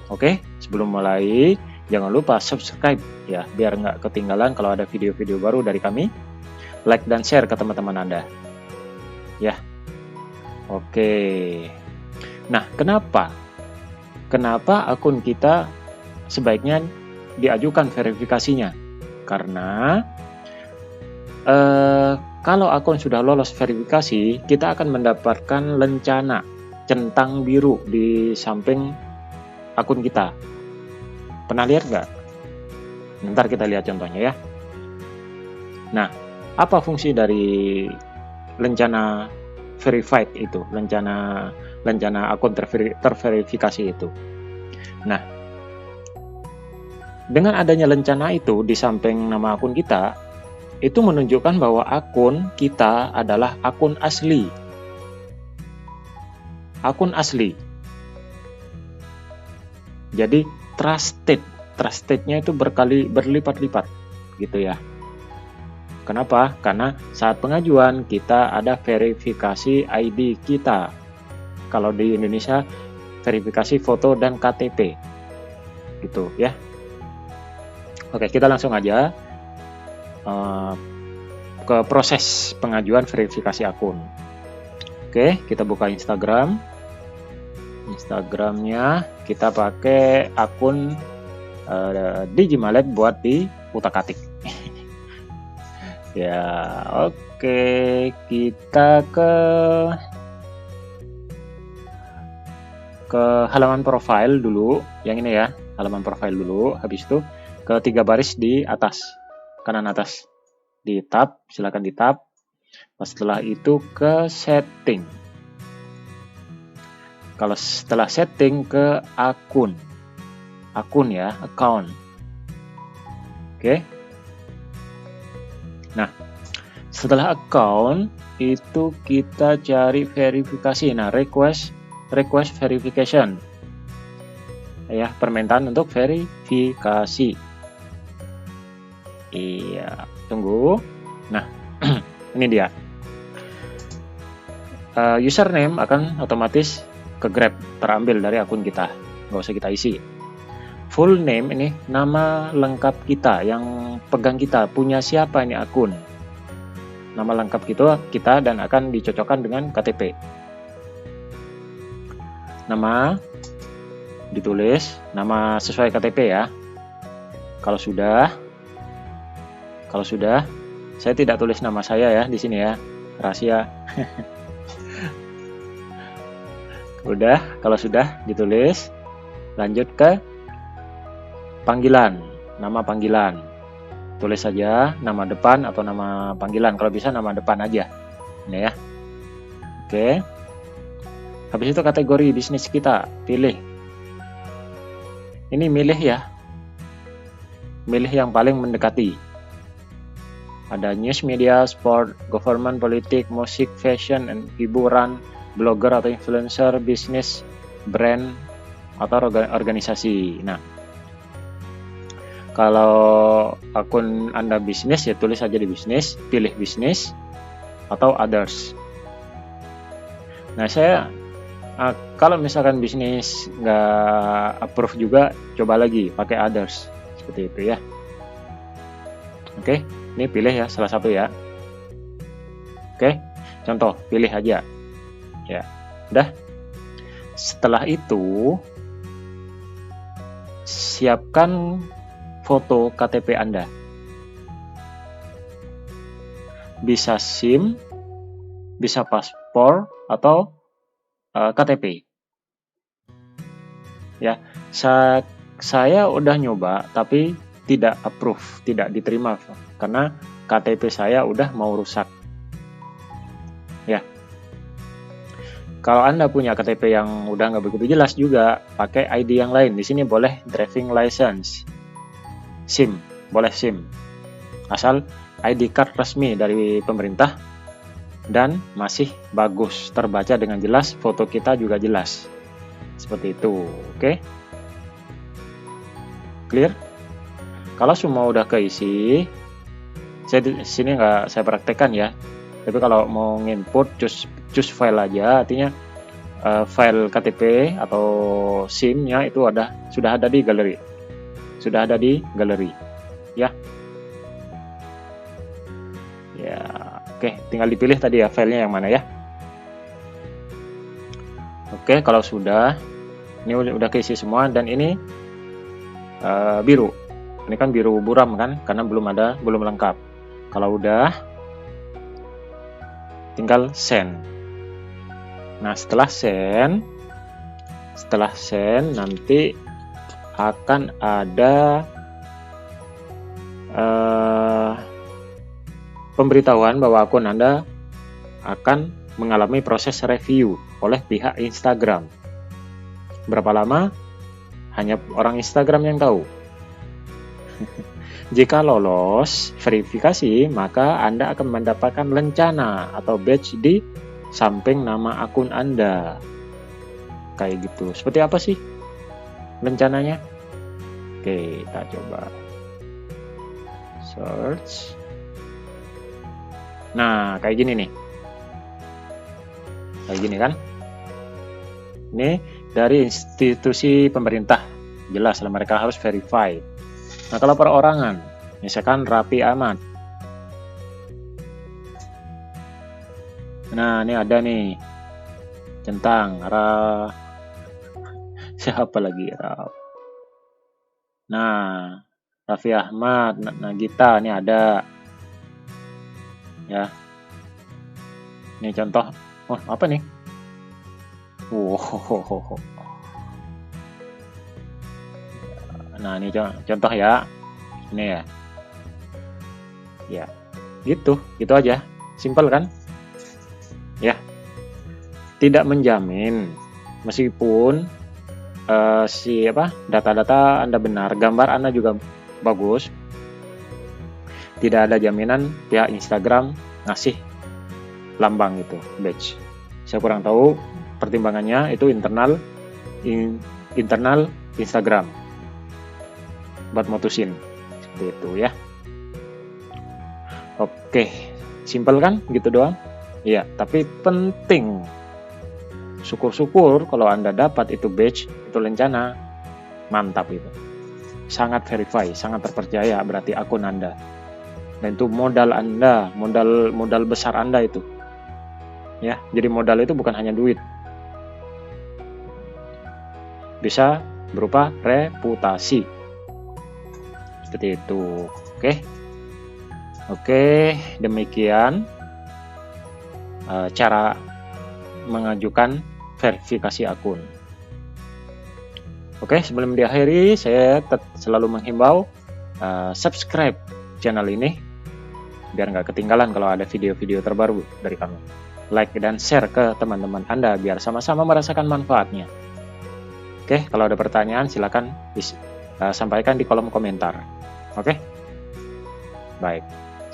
Oke, sebelum mulai jangan lupa subscribe ya, biar nggak ketinggalan kalau ada video-video baru dari kami. Like dan share ke teman-teman Anda. Ya. Oke. Nah, kenapa akun kita sebaiknya diajukan verifikasinya? Karena kalau akun sudah lolos verifikasi, kita akan mendapatkan lencana centang biru di samping akun kita. Pernah lihat nggak? Ntar kita lihat contohnya ya. Nah, apa fungsi dari lencana verified itu, lencana akun terverifikasi itu. Nah, dengan adanya lencana itu di samping nama akun kita, itu menunjukkan bahwa akun kita adalah akun asli. Akun asli. Jadi trusted. Trustednya itu berlipat-lipat gitu ya. Kenapa? Karena saat pengajuan kita ada verifikasi ID kita. Kalau di Indonesia verifikasi foto dan KTP. Gitu ya. Oke, kita langsung aja ke proses pengajuan verifikasi akun. Oke, kita buka Instagram. Instagramnya kita pakai akun Digimalab buat di utak-atik. Ya, oke, kita ke halaman profile dulu, yang ini ya, halaman profile dulu. Habis itu ke 3 baris di atas, kanan atas, di tab, silakan di tab. Setelah itu ke setting. Kalau setelah setting ke akun ya, account. Oke. Nah, setelah account itu kita cari verifikasi. Nah, request verification. Ya, permintaan untuk verifikasi. Iya, tunggu. Nah, ini dia. Username akan otomatis ke grab, terambil dari akun kita. Nggak usah kita isi. Full name ini nama lengkap kita, yang pegang kita, punya siapa ini akun. Nama lengkap kita dan akan dicocokkan dengan KTP. Nama ditulis, nama sesuai KTP ya. Kalau sudah, saya tidak tulis nama saya ya di sini ya, rahasia. Udah, kalau sudah ditulis, lanjut ke panggilan, nama panggilan. Tulis saja nama depan atau nama panggilan, kalau bisa nama depan aja. Ini ya. Oke. Habis itu kategori bisnis kita, pilih. Ini milih ya. Milih yang paling mendekati. Ada news media, sport, government, politik, musik, fashion, and hiburan, blogger atau influencer, bisnis, brand, atau organisasi. Nah, kalau akun Anda bisnis ya tulis saja di bisnis, pilih bisnis atau others. Nah, saya kalau misalkan bisnis nggak approve juga, coba lagi pakai others, seperti itu ya. Oke, ini pilih ya salah satu ya. Oke, contoh pilih aja ya. Udah. Setelah itu siapkan foto KTP Anda. Bisa SIM, bisa paspor atau KTP. Ya, saya udah nyoba tapi tidak approve, tidak diterima karena KTP saya udah mau rusak. Ya. Kalau Anda punya KTP yang udah nggak begitu jelas juga, pakai ID yang lain. Di sini boleh driving license, SIM, boleh SIM. Asal ID card resmi dari pemerintah dan masih bagus, terbaca dengan jelas, foto kita juga jelas. Seperti itu, oke? Clear? Kalau semua udah keisi, saya di sini nggak saya praktekkan ya. Tapi kalau mau nginput, choose file aja, artinya file KTP atau SIM-nya itu sudah ada di galeri. Sudah ada di galeri. Ya. Ya, oke, tinggal dipilih tadi ya filenya yang mana ya. Oke, kalau sudah, ini udah keisi semua dan ini biru. Ini kan biru buram kan, karena belum lengkap. Kalau udah, tinggal send. Nah, setelah send nanti akan ada pemberitahuan bahwa akun Anda akan mengalami proses review oleh pihak Instagram. Berapa lama? Hanya orang Instagram yang tahu. Jika lolos verifikasi, maka Anda akan mendapatkan lencana atau badge di samping nama akun Anda. Kayak gitu. Seperti apa sih lencananya? Oke, kita coba search. Nah, kayak gini nih. Kayak gini kan? Ini dari institusi pemerintah. Jelas lah mereka harus verify. Nah, kalau perorangan, misalkan Raffi Ahmad. Nah, ini ada nih. Centang, siapa lagi? Nah, Raffi Ahmad, Nagita, ini ada. Ya. Ini contoh. Oh, apa nih? Wow. Nah, ini contoh ya. Ini ya. Ya. Gitu aja. Simpel kan? Ya. Tidak menjamin meskipun data-data Anda benar, gambar Anda juga bagus. Tidak ada jaminan pihak Instagram ngasih lambang itu, badge. Saya kurang tahu pertimbangannya, itu internal Instagram buat mutusin seperti itu ya. Oke, simpel kan gitu doang. Iya, tapi penting. Syukur-syukur kalau Anda dapat itu badge, itu lencana, mantap itu. Sangat verify, sangat terpercaya berarti akun Anda. Dan itu modal Anda, modal besar Anda itu. Ya, jadi modal itu bukan hanya duit. Bisa berupa reputasi. Seperti itu. Oke, demikian cara mengajukan verifikasi akun. Oke, sebelum diakhiri, saya selalu menghimbau subscribe channel ini biar nggak ketinggalan kalau ada video-video terbaru dari kami. Like dan share ke teman-teman Anda biar sama-sama merasakan manfaatnya. Oke, kalau ada pertanyaan silakan sampaikan di kolom komentar. Oke? Baik,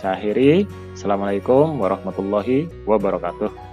saya akhiri. Assalamualaikum warahmatullahi wabarakatuh.